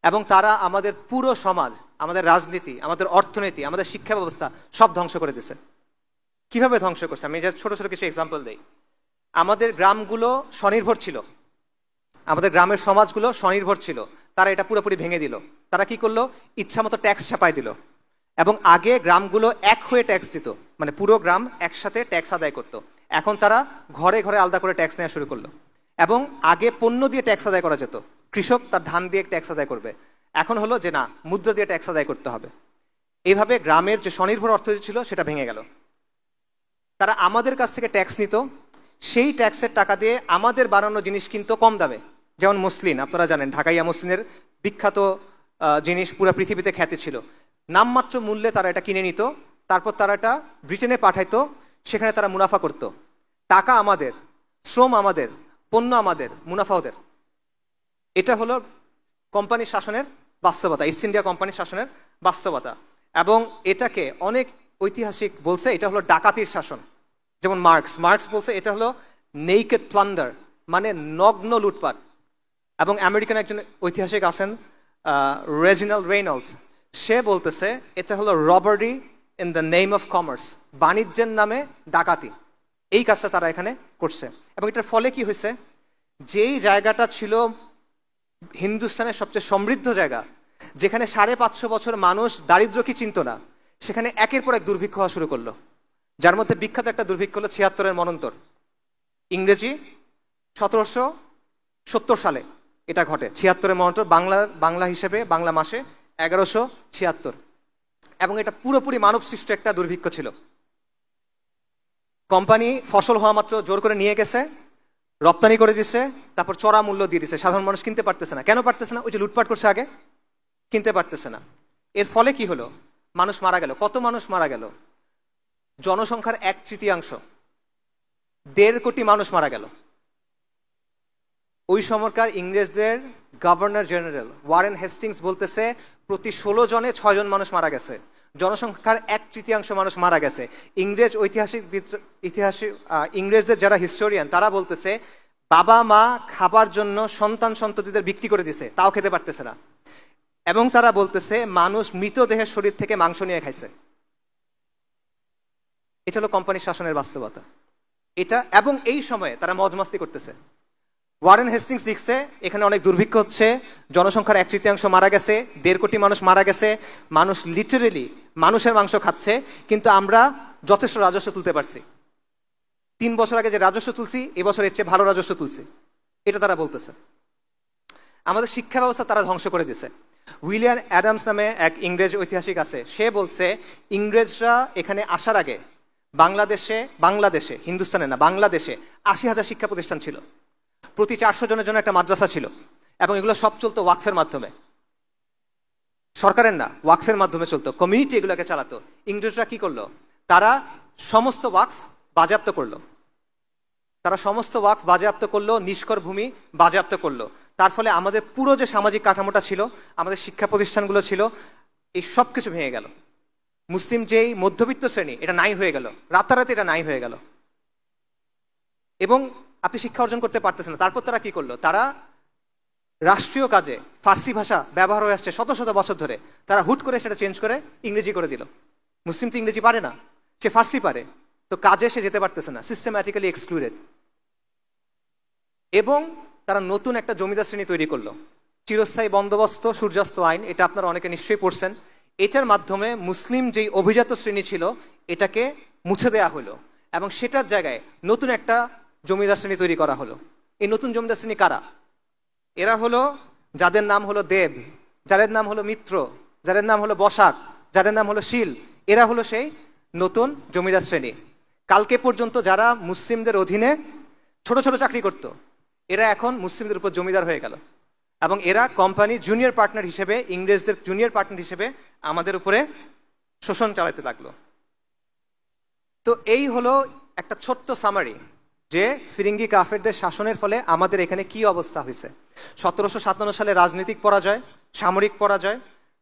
এবং তারা আমাদের পুরো সমাজ, আমাদের রাজনীতি, আমাদের অর্থনীতি, আমাদের শিক্ষা ব্যবস্থা সব ধ্বংস করে দিছে। কিভাবে ধ্বংস করছে? আমি ছোট ছোট কিছু এক্সাম্পল দিই। আমাদের গ্রামগুলো স্বনির্ভর ছিল, আমাদের গ্রামের সমাজগুলো স্বনির্ভর ছিল, তারা এটা পুরোপুরি ভেঙে দিল। তারা কি করলো? ইচ্ছা মতো ট্যাক্স ছাপাই দিল। এবং আগে গ্রামগুলো এক হয়ে ট্যাক্স দিত, মানে পুরো গ্রাম একসাথে ট্যাক্স আদায় করতো। এখন তারা ঘরে ঘরে আলাদা করে ট্যাক্স নেওয়া শুরু করলো। এবং আগে পণ্য দিয়ে ট্যাক্স আদায় করা যেত, কৃষক তার ধান দিয়ে ট্যাক্স আদায় করবে। এখন হলো যে না, মুদ্রা দিয়ে ট্যাক্স আদায় করতে হবে। এইভাবে গ্রামের যে স্বনির্ভর অর্থনীতি ছিল সেটা ভেঙে গেল। তারা আমাদের কাছ থেকে ট্যাক্স নিত, সেই ট্যাক্সের টাকা দিয়ে আমাদের বানানো জিনিস কিনতো কম দামে। যেমন মসলিন, আপনারা জানেন ঢাকাইয়া মসলিনের বিখ্যাত জিনিস পুরো পৃথিবীতে খ্যাতি ছিল। নামমাত্র মূল্যে তারা এটা কিনে নিত, তারপর তারা এটা ব্রিটেনে পাঠাইতো, সেখানে তারা মুনাফা করত। টাকা আমাদের, শ্রম আমাদের, পণ্য আমাদের, মুনাফা ওদের। এটা হলো কোম্পানির শাসনের বাস্তবতা, ইস্ট ইন্ডিয়া কোম্পানির শাসনের বাস্তবতা। এবং এটাকে অনেক ঐতিহাসিক বলছে এটা হলো ডাকাতির শাসন। যেমন মার্কস বলছে এটা হলো নেকেড প্লান্ডার, মানে নগ্ন লুটপাট। এবং আমেরিকান একজন ঐতিহাসিক আছেন রেজিনাল্ড রেইনল্ডস, সে বলতেছে এটা হলো robbery in the name of commerce, বাণিজ্যের নামে ডাকাতি। এই কাজটা তারা এখানে করছে। এবং এটার ফলে কি হয়েছে? যেই জায়গাটা ছিল হিন্দুস্তানের সবচেয়ে সমৃদ্ধ জায়গা, যেখানে 550 বছর মানুষ দারিদ্র কি চিনত না, সেখানে একের পর এক দুর্ভিক্ষ হওয়া শুরু করলো। যার মধ্যে বিখ্যাত একটা দুর্ভিক্ষ হলো 76-এর মনন্তর, ইংরেজি 1770 সালে এটা ঘটে। 76-এর মনন্তর, বাংলা হিসেবে বাংলা মাসে 1176। এবং এটা পুরোপুরি মানব সৃষ্ট একটা দুর্ভিক্ষ ছিল। কোম্পানি ফসল হওয়া মাত্র জোর করে নিয়ে গেছে, রপ্তানি করে দিচ্ছে, তারপর চড়া মূল্য দিয়ে দিচ্ছে। সাধারণ মানুষ কিনতে পারতেছে না। কেন পারতেছে না? ওই যে লুটপাট করছে আগে, কিনতে পারতেছে না। এর ফলে কি হলো? মানুষ মারা গেল। কত মানুষ মারা গেল? জনসংখ্যার 1/3, 1.5 কোটি মানুষ মারা গেল। ওই সময়কার ইংরেজদের গভর্নর জেনারেল ওয়ারেন হেস্টিংস বলতেছে প্রতি 16 জনে 6 জন মানুষ মারা গেছে। জনসংখ্যার 1/3 মানুষ মারা গেছে। ইংরেজদের যারা হিস্টোরিয়ান তারা বলতেছে বাবা মা খাবার জন্য সন্তান সন্ততিদের বিক্রি করে দিছে, তাও খেতে পারতেছে না। এবং তারা বলতেছে মানুষ মৃতদেহের শরীর থেকে মাংস নিয়ে খাইছে। এটা হলো কোম্পানির শাসনের বাস্তবতা। এটা, এবং এই সময়ে তারা মজমাস্তি করতেছে। ওয়ারেন হেস্টিংস লিখছে এখানে অনেক দুর্ভিক্ষ হচ্ছে, জনসংখ্যার 1/3 মারা গেছে, 1.5 কোটি মানুষ মারা গেছে, মানুষ লিটারেলি মানুষের মাংস খাচ্ছে, কিন্তু আমরা যথেষ্ট রাজস্ব তুলতে পারছি। 3 বছর আগে যে রাজস্ব তুলছি, এবছর এর চেয়ে ভালো রাজস্ব তুলছি, এটা তারা বলতেছে। আমাদের শিক্ষা ব্যবস্থা তারা ধ্বংস করে দিয়েছে। উইলিয়াম অ্যাডামস নামে এক ইংরেজ ঐতিহাসিক আছে, সে বলছে ইংরেজরা এখানে আসার আগে বাংলাদেশে হিন্দুস্তানে না, বাংলাদেশে 80,000 শিক্ষা প্রতিষ্ঠান ছিল। প্রতি 400 জনের জন্য একটা মাদ্রাসা ছিল। এবং এগুলো সব চলতো ওয়াকফের মাধ্যমে, সরকারের না, ওয়াকফের মাধ্যমে চলতো। কমিউনিটি এগুলোকে চালাতো। ইংরেজরা কি করলো? তারা সমস্ত ওয়াকফ বাজেয়াপ্ত করলো, নিষ্কর ভূমি বাজেয়াপ্ত করলো। তার ফলে আমাদের পুরো যে সামাজিক কাঠামোটা ছিল, আমাদের শিক্ষা প্রতিষ্ঠানগুলো ছিল, এই সব কিছু ভেঙে গেল। মুসলিম যেই মধ্যবিত্ত শ্রেণী এটা নাই হয়ে গেল, রাতারাতি এটা নাই হয়ে গেল, এবং আপনি শিক্ষা অর্জন করতে পারতেছেন না। তারপর তারা কি করলো, তারা রাষ্ট্রীয় কাজে ফার্সি ভাষা ব্যবহার হয়ে আসছে শত শত বছর ধরে, তারা হুট করে সেটা চেঞ্জ করে ইংরেজি করে দিল। মুসলিম তো ইংরেজি পারে না, সে ফার্সি পারে, তো কাজে সে যেতে পারতেছে না, সিস্টেম্যাটিক্যালি এক্সক্লুডেড। এবং তারা নতুন একটা জমিদার শ্রেণী তৈরি করলো, চিরস্থায়ী বন্দোবস্ত সূর্যাস্ত আইন, এটা আপনারা অনেকে নিশ্চয়ই পড়ছেন। এটার মাধ্যমে মুসলিম যেই অভিজাত শ্রেণী ছিল এটাকে মুছে দেয়া হলো, এবং সেটার জায়গায় নতুন একটা জমিদার শ্রেণী তৈরি করা হলো। এই নতুন জমিদার শ্রেণী কারা? এরা হলো যাদের নাম হলো দেব, যাদের নাম হলো মিত্র, যাদের নাম হলো বসাক, যাদের নাম হলো শীল। এরা হলো সেই নতুন জমিদার শ্রেণী। কালকে পর্যন্ত যারা মুসলিমদের অধীনে ছোট ছোট চাকরি করত, এরা এখন মুসলিমদের উপর জমিদার হয়ে গেল, এবং এরা কোম্পানি জুনিয়র পার্টনার হিসেবে, ইংরেজদের জুনিয়র পার্টনার হিসেবে আমাদের উপরে শোষণ চালাতে লাগলো। তো এই হলো একটা ছোট্ট সামারি যে ফিরিঙ্গি কাফেরদের শাসনের ফলে আমাদের এখানে কি অবস্থা হয়েছে। 1757 সালে রাজনৈতিক পরাজয়, সামরিক পরাজয়,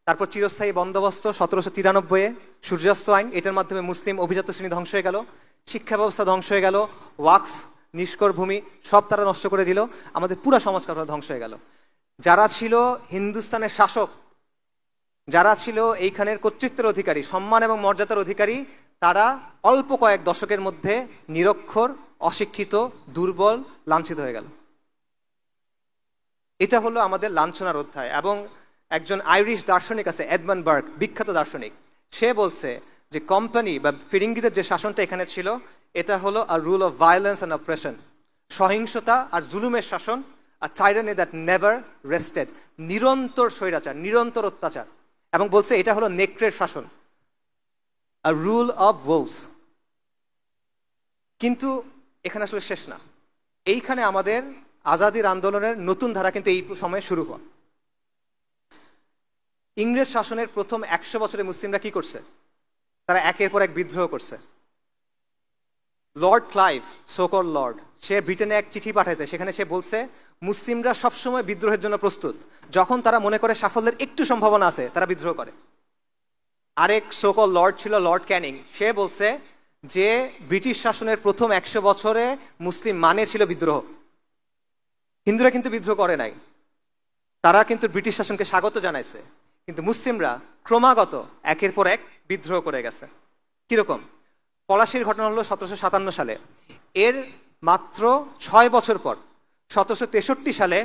তারপর চিরস্থায়ী বন্দোবস্ত 1793-এ, সূর্যাস্ত আইন, এটার মাধ্যমে মুসলিম অভিজাত শ্রেণী ধ্বংস হয়ে গেল, শিক্ষা ব্যবস্থা ধ্বংস হয়ে গেল, ওয়াকফ, নিষ্কর ভূমি সব তারা নষ্ট করে দিল, আমাদের পুরো সমাজকার ধ্বংস হয়ে গেল। যারা ছিল হিন্দুস্তানের শাসক, যারা ছিল এইখানের কর্তৃত্বের অধিকারী, সম্মান এবং মর্যাদার অধিকারী, তারা অল্প কয়েক দশকের মধ্যে নিরক্ষর, অশিক্ষিত, দুর্বল, লাঞ্ছিত হয়ে গেল। এটা হলো আমাদের লাঞ্ছনার অধ্যায়। এবং একজন আইরিশ দার্শনিক আছে, এডমন্ড বার্গ, বিখ্যাত দার্শনিক, সে বলছে যে কোম্পানি বা ফিরিঙ্গিদের যে শাসনটা এখানে ছিল এটা হলো আ রুল অফ ভায়োলেন্স অ্যান্ড অপ্রেশন, সহিংসতা আর জুলুমের শাসন, আর টাইরানি দ্যাট নেভার রেস্টেড, নিরন্তর স্বৈরাচার, নিরন্তর অত্যাচার। এবং বলছে এটা হলো নেকড়ের শাসন, আ রুল অফ ওলস। কিন্তু এখানে আসলে শেষ না, এইখানে আমাদের আজাদির আন্দোলনের নতুন ধারা কিন্তু এই সময়ে শুরু হওয়া। ইংরেজ শাসনের প্রথম 100 বছরে মুসলিমরা কি করছে? তারা একের পর এক বিদ্রোহ করছে। লর্ড ক্লাইভ, সোকল লর্ড, সে ব্রিটেনে এক চিঠি পাঠাইছে, সেখানে সে বলছে মুসলিমরা সবসময় বিদ্রোহের জন্য প্রস্তুত, যখন তারা মনে করে সাফল্যের একটু সম্ভাবনা আছে তারা বিদ্রোহ করে। আরেক সোকল লর্ড ছিল লর্ড ক্যানিং, সে বলছে যে ব্রিটিশ শাসনের প্রথম 100 বছরে মুসলিম মানে ছিল বিদ্রোহ। হিন্দুরা কিন্তু বিদ্রোহ করে নাই, তারা কিন্তু ব্রিটিশ শাসনকে স্বাগত জানাইছে, কিন্তু মুসলিমরা ক্রমাগত একের পর এক বিদ্রোহ করে গেছে। কিরকম? পলাশির ঘটনা হলো 1757 সালে, এর মাত্র 6 বছর পর 1763 সালে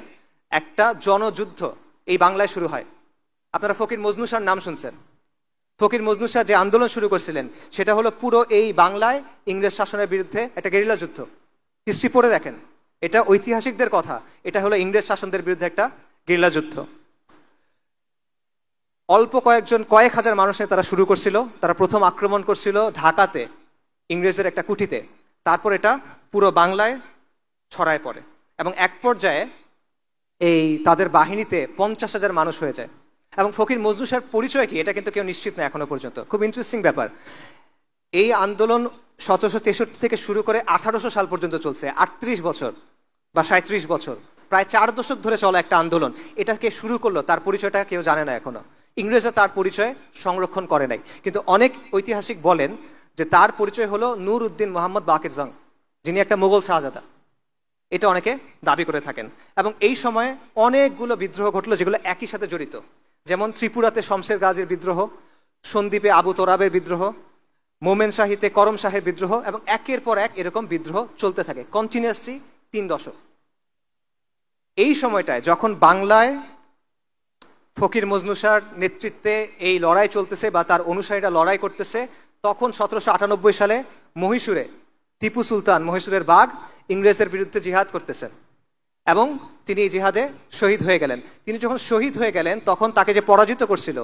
একটা জনযুদ্ধ এই বাংলায় শুরু হয়। আপনারা ফকির মজনু শাহর নাম শুনছেন। ফকির মজনু শাহ যে আন্দোলন শুরু করছিলেন সেটা হলো পুরো এই বাংলায় ইংরেজ শাসনের বিরুদ্ধে একটা গেরিলা যুদ্ধ। হিস্ট্রি পড়ে দেখেন, এটা ঐতিহাসিকদের কথা, এটা হলো ইংরেজ শাসনদের বিরুদ্ধে একটা গেরিলা যুদ্ধ। অল্প কয়েক হাজার মানুষের তারা শুরু করছিল। তারা প্রথম আক্রমণ করছিল ঢাকাতে, ইংরেজের একটা কুঠিতে, তারপর এটা পুরো বাংলায় ছড়ায় পড়ে, এবং এক পর্যায়ে এই তাদের বাহিনীতে 50,000 মানুষ হয়ে যায়। এবং ফকির মজনু শাহর পরিচয় কি এটা কিন্তু কেউ নিশ্চিত না এখনো পর্যন্ত। খুব ইন্টারেস্টিং ব্যাপার, এই আন্দোলন 1763 থেকে শুরু করে 1800 সাল পর্যন্ত চলছে, 38 বছর বা 37 বছর, প্রায় 4 দশক ধরে চলা একটা আন্দোলন। এটাকে শুরু করলো, তার পরিচয়টা কেউ জানে না এখনো, ইংরেজরা তার পরিচয় সংরক্ষণ করে নাই। কিন্তু অনেক ঐতিহাসিক বলেন যে তার পরিচয় হলো নূর উদ্দিন মোহাম্মদ বাকির জং, যিনি একটা মুঘল শাহজাদা, এটা অনেকে দাবি করে থাকেন। এবং এই সময়ে অনেকগুলো বিদ্রোহ ঘটলো যেগুলো একই সাথে জড়িত, যেমন ত্রিপুরাতে শমশের গাজীর বিদ্রোহ, সন্দ্বীপে আবু তোরাবের বিদ্রোহ, মোমেন শাহিতে করম শাহের বিদ্রোহ, এবং একের পর এক এরকম বিদ্রোহ চলতে থাকে কন্টিনিউয়াসলি 3 দশক। এই সময়টায় যখন বাংলায় ফকির মজনু শাহর নেতৃত্বে এই লড়াই চলতেছে বা তার অনুসারীরা লড়াই করতেছে, তখন 1798 সালে মহীশূরে টিপু সুলতান, মহীশূরের বাঘ, ইংরেজদের বিরুদ্ধে জিহাদ করতেছেন এবং তিনি জিহাদে শহীদ হয়ে গেলেন। তিনি যখন শহীদ হয়ে গেলেন তখন তাকে যে পরাজিত করছিল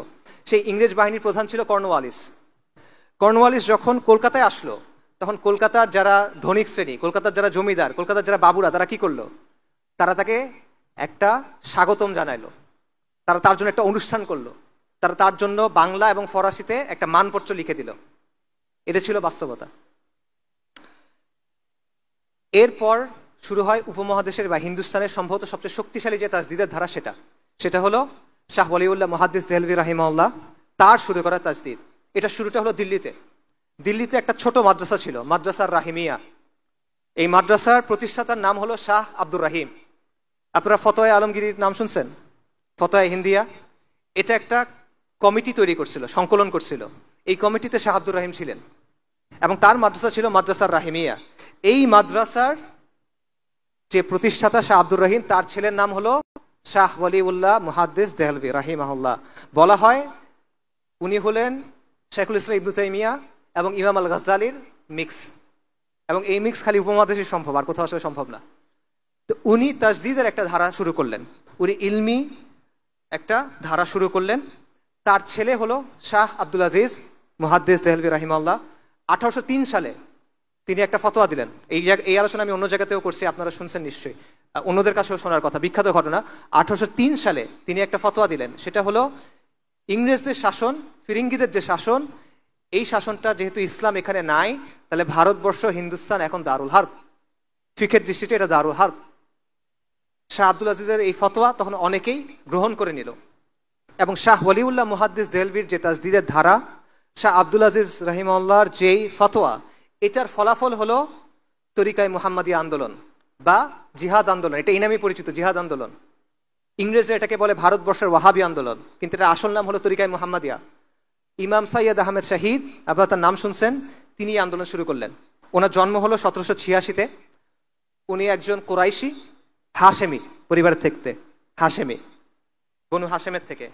সেই ইংরেজ বাহিনীর প্রধান ছিল কর্নওয়ালিস। কর্নওয়ালিস যখন কলকাতায় আসলো তখন কলকাতার যারা ধনিক শ্রেণী, কলকাতার যারা জমিদার, কলকাতার যারা বাবুরা, তারা কি করলো? তারা তাকে একটা স্বাগতম জানাইলো, তারা তার জন্য একটা অনুষ্ঠান করলো, তারা তার জন্য বাংলা এবং ফরাসিতে একটা মানপত্র লিখে দিল। এটা ছিল বাস্তবতা। এরপর শুরু হয় উপমহাদেশের বা হিন্দুস্তানের সম্ভবত সবচেয়ে শক্তিশালী যে তাজদিদের ধারা, সেটা হলো শাহ ওয়ালিউল্লাহ মুহাদ্দিস দেহলভী রাহিমাহুল্লাহ, তার শুরু করা তাজদিদ। এটা শুরুটা হলো দিল্লিতে। দিল্লিতে একটা ছোট মাদ্রাসা ছিল, মাদ্রাসার রাহিমিয়া। এই মাদ্রাসার প্রতিষ্ঠাতার নাম হলো শাহ আব্দুর রাহিম। আপনারা ফতোয়া আলমগীরির নাম শুনছেন? ফতোয়া হিন্দিয়া, এটা একটা কমিটি তৈরি করছিল, সংকলন করছিল। এই কমিটিতে শাহ আব্দুর রাহিম ছিলেন এবং তার মাদ্রাসা ছিল মাদ্রাসার রাহিমিয়া। এই মাদ্রাসার যে প্রতিষ্ঠাতা শাহ আব্দুর রহিম, তার ছেলের নাম হলো শাহ ওয়ালিউল্লাহ মুহাদ্দিস দেহলভী রাহিমাহুল্লাহ। বলা হয় উনি হলেন শেখুল ইসলাম ইবনে তাইমিয়া এবং ইমাম আল গাজ্জালির মিক্স, এবং এই মিক্স খালি উপমহাদেশে সম্ভব, আর কোথাও আসলে সম্ভব না। তো উনি তাজদিদের একটা ধারা শুরু করলেন, উনি ইলমি একটা ধারা শুরু করলেন। তার ছেলে হলো শাহ আব্দুল আজিজ মুহাদ্দিস দেহলভী রাহিমাহুল্লাহ। 1803 সালে তিনি একটা ফতোয়া দিলেন। এই আলোচনা আমি অন্য জায়গাতেও করছি, আপনারা শুনছেন নিশ্চয়ই, অন্যদের কাছেও শোনার কথা, বিখ্যাত ঘটনা। 1803 সালে তিনি একটা ফতোয়া দিলেন, সেটা হলো ইংরেজদের শাসন, ফিরিঙ্গিদের যে শাসন, এই শাসনটা যেহেতু ইসলাম এখানে নাই, তাহলে ভারতবর্ষ হিন্দুস্তান এখন দারুল হার্ব, ফিকের দৃষ্টিতে এটা দারুল হার্ব। শাহ আব্দুল আজিজের এই ফতোয়া তখন অনেকেই গ্রহণ করে নিল, এবং শাহ ওয়ালিউল্লাহ মুহাদ্দিস দেহলভীর যে তাজদিদের ধারা, শাহ আব্দুল আজিজ রাহিমাহুল্লাহর যেই ফতোয়া, এটার ফলাফল হলো তরিকায়ে মুহাম্মাদিয়া আন্দোলন বা জিহাদ আন্দোলন। এটা এই নামে পরিচিত, জিহাদ আন্দোলন। ইংরেজরা এটাকে বলে ভারতবর্ষের ওয়াহাবি আন্দোলন, কিন্তু এটা আসল নাম হলো তরিকায়ে মুহাম্মাদিয়া। ইমাম সাইয়্যেদ আহমেদ শাহিদ, আপনারা তার নাম শুনছেন, তিনি এই আন্দোলন শুরু করলেন। ওনার জন্ম হলো 1786-তে। উনি একজন কোরাইশি হাশেমি পরিবার থেকে, হাশেমি বনু হাশেমের থেকে,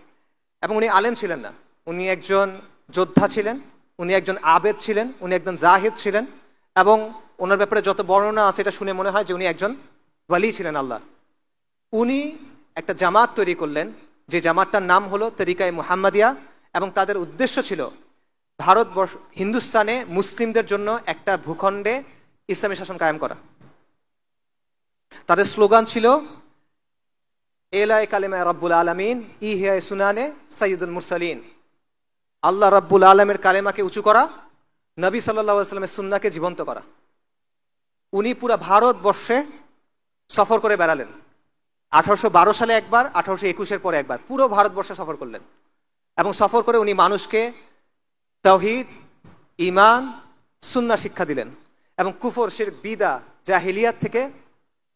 এবং উনি আলেম ছিলেন না। উনি একজন যোদ্ধা ছিলেন, উনি একজন আবেদ ছিলেন, উনি একজন জাহিদ ছিলেন, এবং ওনার ব্যাপারে যত বর্ণনা আছে এটা শুনে মনে হয় যে উনি একজন ওয়ালি ছিলেন আল্লাহ। উনি একটা জামাত তৈরি করলেন, যে জামাতটার নাম হলো তরিকায়ে মুহাম্মাদিয়া, এবং তাদের উদ্দেশ্য ছিল ভারতবর্ষ, হিন্দুস্তানে মুসলিমদের জন্য একটা ভূখণ্ডে ইসলামী শাসন কায়েম করা। তাদের স্লোগান ছিল এলায়ে কালেমা রাব্বুল আলামিন ইহিয়া সুনানে সাইয়্যিদুল মুরসালিন। আল্লাহ রাব্বুল আলামের কালেমাকে উঁচু করা, নবী সাল্লাল্লাহু আলাইহি ওয়াসাল্লামের সুন্নাহকে জীবন্ত করা। উনি পুরো ভারতবর্ষে সফর করে বেড়ালেন। 1812 সালে একবার, 1821-এর পরে একবার, পুরো ভারতবর্ষে সফর করলেন। এবং সফর করে উনি মানুষকে তাওহীদ, ঈমান, সুন্নাহ শিক্ষা দিলেন, এবং কুফর, শিরক, বিদআ, জাহিলিয়াত থেকে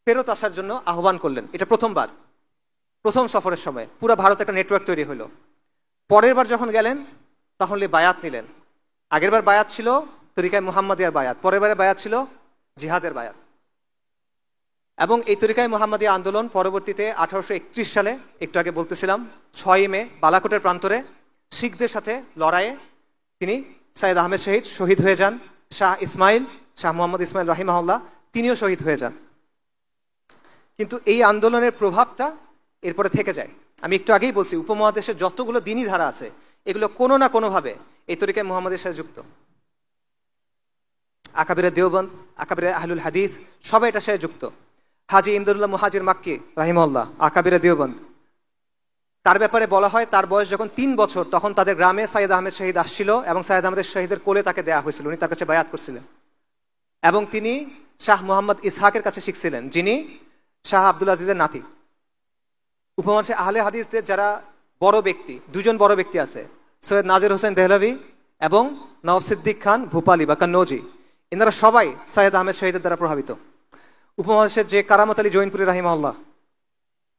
ফেরত আসার জন্য আহ্বান করলেন। এটা প্রথমবার, প্রথম সফরের সময় পুরো ভারতে একটা নেটওয়ার্ক তৈরি হলো। পরের বার যখন গেলেন তাহলে বায়াত নিলেন। আগেরবার বায়াত ছিল তরিকায়ে মুহাম্মাদিয়ার বায়াত, পরের বারে বায়াত ছিল জিহাদের বায়াত। এবং এই তরিকায়ে মুহাম্মাদিয়া আন্দোলন পরবর্তীতে 1831 সালে, একটু আগে বলতেছিলাম, 6 মে বালাকোটের প্রান্তরে শিখদের সাথে লড়াইয়ে তিনি সাইয়্যেদ আহমেদ শহীদ হয়ে যান। শাহ মোহাম্মদ ইসমাইল রাহিমাহুল্লাহ তিনিও শহীদ হয়ে যান। কিন্তু এই আন্দোলনের প্রভাবটা এরপরে থেকে যায়। আমি একটু আগেই বলছি, উপমহাদেশের যতগুলো দিনী ধারা আছে এগুলো কোনো না কোনোভাবে এই তরিকায়ে মুহাম্মাদিয়ার সাথে যুক্ত। আকাবিরে দেওবন্দ, আকাবিরে আহলুল হাদিস, সবাই এটার সাথে যুক্ত। হাজি ইমদাদুল্লাহ মুহাজির মাক্কি রাহিমাহুল্লাহ, আকাবিরে দেওবন্দ, তার ব্যাপারে বলা হয় তার বয়স যখন 3 বছর, তখন তাদের গ্রামে সাইয়্যেদ আহমেদ শহীদ আসছিল, এবং সাইয়্যেদ আহমেদ শহীদের কোলে তাকে দেয়া হয়েছিল। উনি তার কাছে বায়াত করছিলেন, এবং তিনি শাহ মোহাম্মদ ইসহাকের কাছে শিখছিলেন, যিনি শাহ আব্দুল আজিজের নাতি। উপমহাদেশে আহলে হাদিসদের যারা বড় ব্যক্তি, 2 জন বড় ব্যক্তি আছে, সৈয়দ নাজির হোসেন দেহলভী এবং নওয়াব সিদ্দিক খান ভূপালী বা কান্নৌজি। এনারা সবাই সাইয়্যেদ আহমেদ শহীদের দ্বারা প্রভাবিত। উপমহাদেশের যে কারামত আলী জৈনপুরী রাহিমাহুল্লাহ,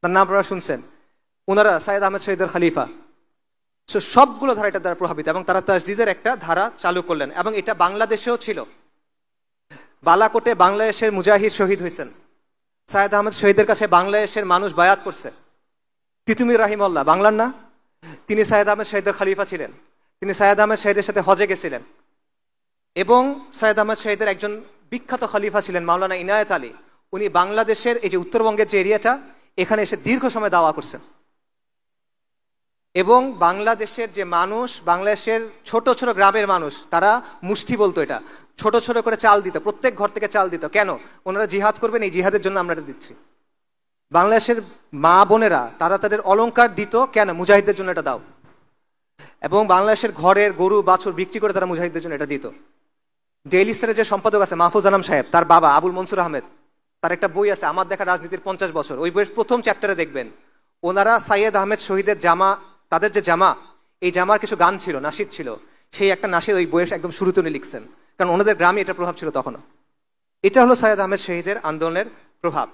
তার নাম আপনারা শুনছেন, ওনারা সাইয়্যেদ আহমেদ শহীদের খলিফা। সবগুলো ধারা এটার দ্বারা প্রভাবিত, এবং তারা তাজদিদের একটা ধারা চালু করলেন। এবং এটা বাংলাদেশেও ছিল। বালাকোটে বাংলাদেশের মুজাহিদ শহীদ হয়েছেন, সাইয়্যেদ আহমেদ শহীদের কাছে বাংলাদেশের মানুষ বায়াত করছে। তিতুমির রাহিমাহুল্লাহ, বাংলার না, তিনি সাইয়্যেদ আহমেদ শহীদের খলিফা ছিলেন। তিনি সাইয়্যেদ আহমেদ শহীদের সাথে হজে গেছিলেন, এবং সাইয়্যেদ আহমেদ শহীদের একজন বিখ্যাত খলিফা ছিলেন মাওলানা ইনায়েত আলী। উনি বাংলাদেশের এই যে উত্তরবঙ্গের যে এরিয়াটা, এখানে এসে দীর্ঘ সময় দাওয়া করছেন। এবং বাংলাদেশের যে মানুষ, বাংলাদেশের ছোট ছোট গ্রামের মানুষ, তারা মুষ্টি বলতো, এটা ছোট ছোট করে চাল দিত, প্রত্যেক ঘর থেকে চাল দিত। কেন? ওনারা জিহাদ করবেন, এই জিহাদের জন্য আমরা এটা দিচ্ছি। বাংলাদেশের মা বোনেরা তারা তাদের অলংকার দিত, কেন? মুজাহিদদের জন্য এটা দাও। এবং বাংলাদেশের ঘরের গরু বাছুর বিক্রি করে তারা মুজাহিদদের জন্য এটা দিত। ডেইলি স্টারের যে সম্পাদক আছে মাহফুজ আনাম সাহেব, তার বাবা আবুল মনসুর আহমেদ, তার একটা বই আছে আমার দেখা রাজনীতির 50 বছর। ওই বইয়ের প্রথম চ্যাপ্টারে দেখবেন ওনারা সাইয়্যেদ আহমেদ শহীদের জামা, তাদের যে জামা, এই জামার কিছু গান ছিল, নাশিদ ছিল, সেই একটা নাসির ওই বইয়ের একদম শুরুতে উনি লিখছেন, কারণ ওনাদের গ্রামে এটা প্রভাব ছিল তখনও। এটা হলো সৈয়দ আহমেদ শহীদের আন্দোলনের প্রভাব।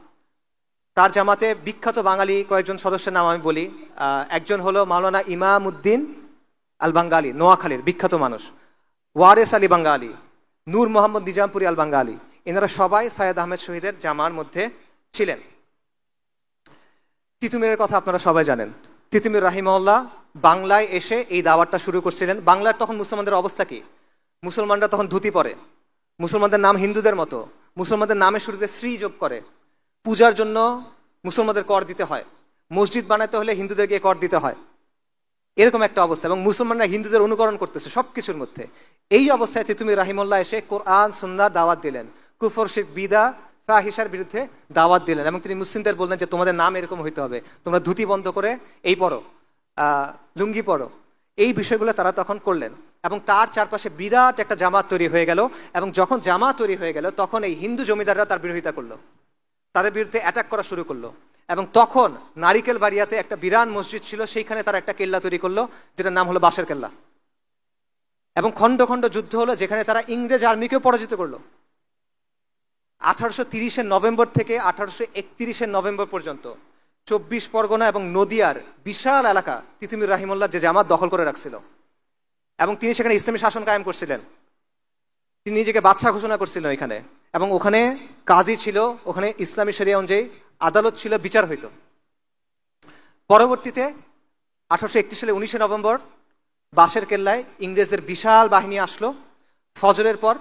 তার জামাতে বিখ্যাত বাঙালি কয়েকজন সদস্যের নাম আমি বলি। একজন হলো মাওলানা ইমাম উদ্দিন আল বাঙ্গালি, নোয়াখালীর বিখ্যাত মানুষ, ওয়ারেস আলী বাঙ্গালি, নূর মোহাম্মদ নিজামপুরি আল বাঙ্গালি, এনারা সবাই সৈয়দ আহমেদ শহীদের জামার মধ্যে ছিলেন। তিতুমিরের কথা আপনারা সবাই জানেন। তিতুমির রাহিমাহুল্লাহ বাংলায় এসে এই দাওয়াতটা শুরু করছিলেন। বাংলার তখন মুসলমানদের অবস্থা কি? মুসলমানরা তখন ধুতি পরে, মুসলমানদের নাম হিন্দুদের মতো, মুসলমানদের নামের শুরুতে শ্রী যোগ করে, পূজার জন্য মুসলমানদের কর দিতে হয়, মসজিদ বানাতে হলে হিন্দুদেরকে কর দিতে হয়, এরকম একটা অবস্থা। এবং মুসলমানরা হিন্দুদের অনুকরণ করতেছে সবকিছুর মধ্যে। এই অবস্থায় তিতুমির রাহিমাহুল্লাহ এসে কোরআন সুন্নাহর দাওয়াত দিলেন, কুফর শিরক বিদআ ফাহিশার বিরুদ্ধে দাওয়াত দিলেন। এবং তিনি মুসলিমদের বললেন যে তোমাদের নাম এরকম হইতে হবে, তোমরা ধুতি বন্ধ করে এই পরো, লুঙ্গি পরো। এই বিষয়গুলো তারা তখন করলেন এবং তার চারপাশে বিরাট একটা জামাত তৈরি হয়ে গেল। এবং যখন জামাত তৈরি হয়ে গেল তখন এই হিন্দু জমিদাররা তার বিরোধিতা করলো, তাদের বিরুদ্ধে অ্যাটাক করা শুরু করলো। এবং তখন নারিকেল বাড়িয়াতে একটা বিরাট মসজিদ ছিল, সেইখানে তারা একটা কেল্লা তৈরি করলো, যেটার নাম হলো বাঁশের কেল্লা। এবং খণ্ড খণ্ড যুদ্ধ হলো, যেখানে তারা ইংরেজ আর্মিকেও পরাজিত করলো। 1830 নভেম্বর থেকে 1831 নভেম্বর পর্যন্ত 24 পরগনা এবং নদিয়ার বিশাল এলাকা তিতুমির রাহিমাহুল্লাহ যে জামাত দখল করে রাখছিল। এবং তিনি সেখানে ইসলামী শাসন কায়েম করছিলেন। তিনি নিজেকে বাদশা ঘোষণা করছিলেন এখানে। এবং ওখানে কাজী ছিল, ওখানে ইসলামী শরিয়া অনুযায়ী আদালত ছিল, বিচার হইত। পরবর্তীতে 1831 সালে 19 নভেম্বর বাঁশের কেল্লায় ইংরেজদের বিশাল বাহিনী আসলো। ফজরের পর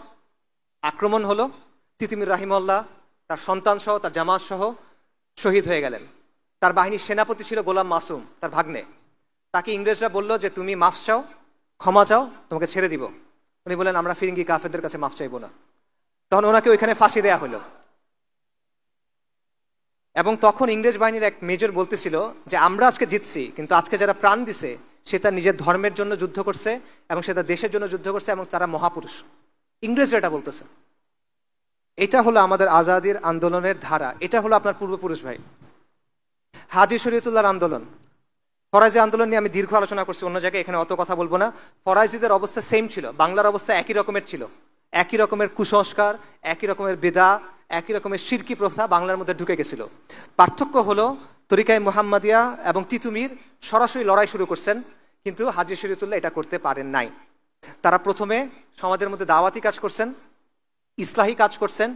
আক্রমণ হলো। তিতুমির রাহিমাহুল্লাহ তার সন্তান সহ, তার জামাত সহ শহীদ হয়ে গেলেন। তার বাহিনীর সেনাপতি ছিল গোলাম মাসুম, তার ভাগ্নে। তাকে ইংরেজরা বলল যে তুমি মাফ চাও, ক্ষমা চাও, তোমাকে ছেড়ে দিব। উনি বললেন আমরা ফিরিঙ্গি কাফেরদের কাছে মাফ চাইবো না। তখন ওনাকে ওইখানে ফাঁসি দেয়া হলো। এবং তখন ইংরেজ বাহিনীর এক মেজর বলতেছিল যে আমরা আজকে জিতছি, কিন্তু আজকে যারা প্রাণ দিছে সে তার নিজের ধর্মের জন্য যুদ্ধ করছে এবং সে তার দেশের জন্য যুদ্ধ করছে, এবং তারা মহাপুরুষ। ইংরেজরা এটা বলতেছে। এটা হলো আমাদের আজাদির আন্দোলনের ধারা। এটা হলো আপনার পূর্বপুরুষ ভাই। হাজী শরীয়তুল্লাহর আন্দোলন, ফরাইজি আন্দোলন নিয়ে আমি দীর্ঘ আলোচনা করছি অন্য জায়গায়, এখানে অত কথা বলবো না। ফরাইজিদের অবস্থা সেম ছিল, বাংলার অবস্থা একই রকমের ছিল। একই রকমের কুসংস্কার, একই রকমের বেদা, একই রকমের শিরকি প্রথা বাংলার মধ্যে ঢুকে গেছিল। পার্থক্য হলো তরিকায়ে মুহাম্মাদিয়া এবং তিতুমির সরাসরি লড়াই শুরু করছেন, কিন্তু হাজী শরীয়তুল্লাহ এটা করতে পারেন নাই। তারা প্রথমে সমাজের মধ্যে দাওয়াতি কাজ করছেন, ইসলাহি কাজ করছেন,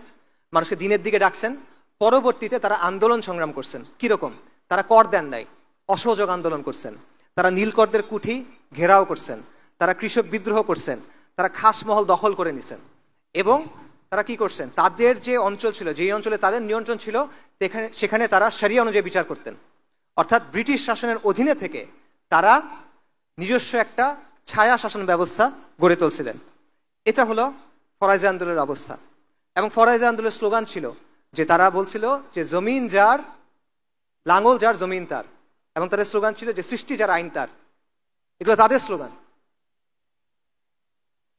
মানুষকে দিনের দিকে ডাকছেন। পরবর্তীতে তারা আন্দোলন সংগ্রাম করছেন। কিরকম? তারা কর দেন নাই, অসহযোগ আন্দোলন করছেন। তারা নীলকরদের কুঠি ঘেরাও করছেন। তারা কৃষক বিদ্রোহ করছেন। তারা খাসমহল দখল করে নিছেন। এবং তারা কি করছেন? তাদের যে অঞ্চল ছিল, যেই অঞ্চলে তাদের নিয়ন্ত্রণ ছিল, সেখানে তারা শরিয়া অনুযায়ী বিচার করতেন। অর্থাৎ ব্রিটিশ শাসনের অধীনে থেকে তারা নিজস্ব একটা ছায়া শাসন ব্যবস্থা গড়ে তুলছিলেন। এটা হলো ফরাইজি আন্দোলনের অবস্থা। এবং ফরাইজি আন্দোলনের স্লোগান ছিল যে তারা বলছিল যে জমিন যার, লাঙ্গল যার, জমিন তার। এবং তাদের স্লোগান ছিল যে সৃষ্টি যার, আইন তার। এগুলো তাদের স্লোগান।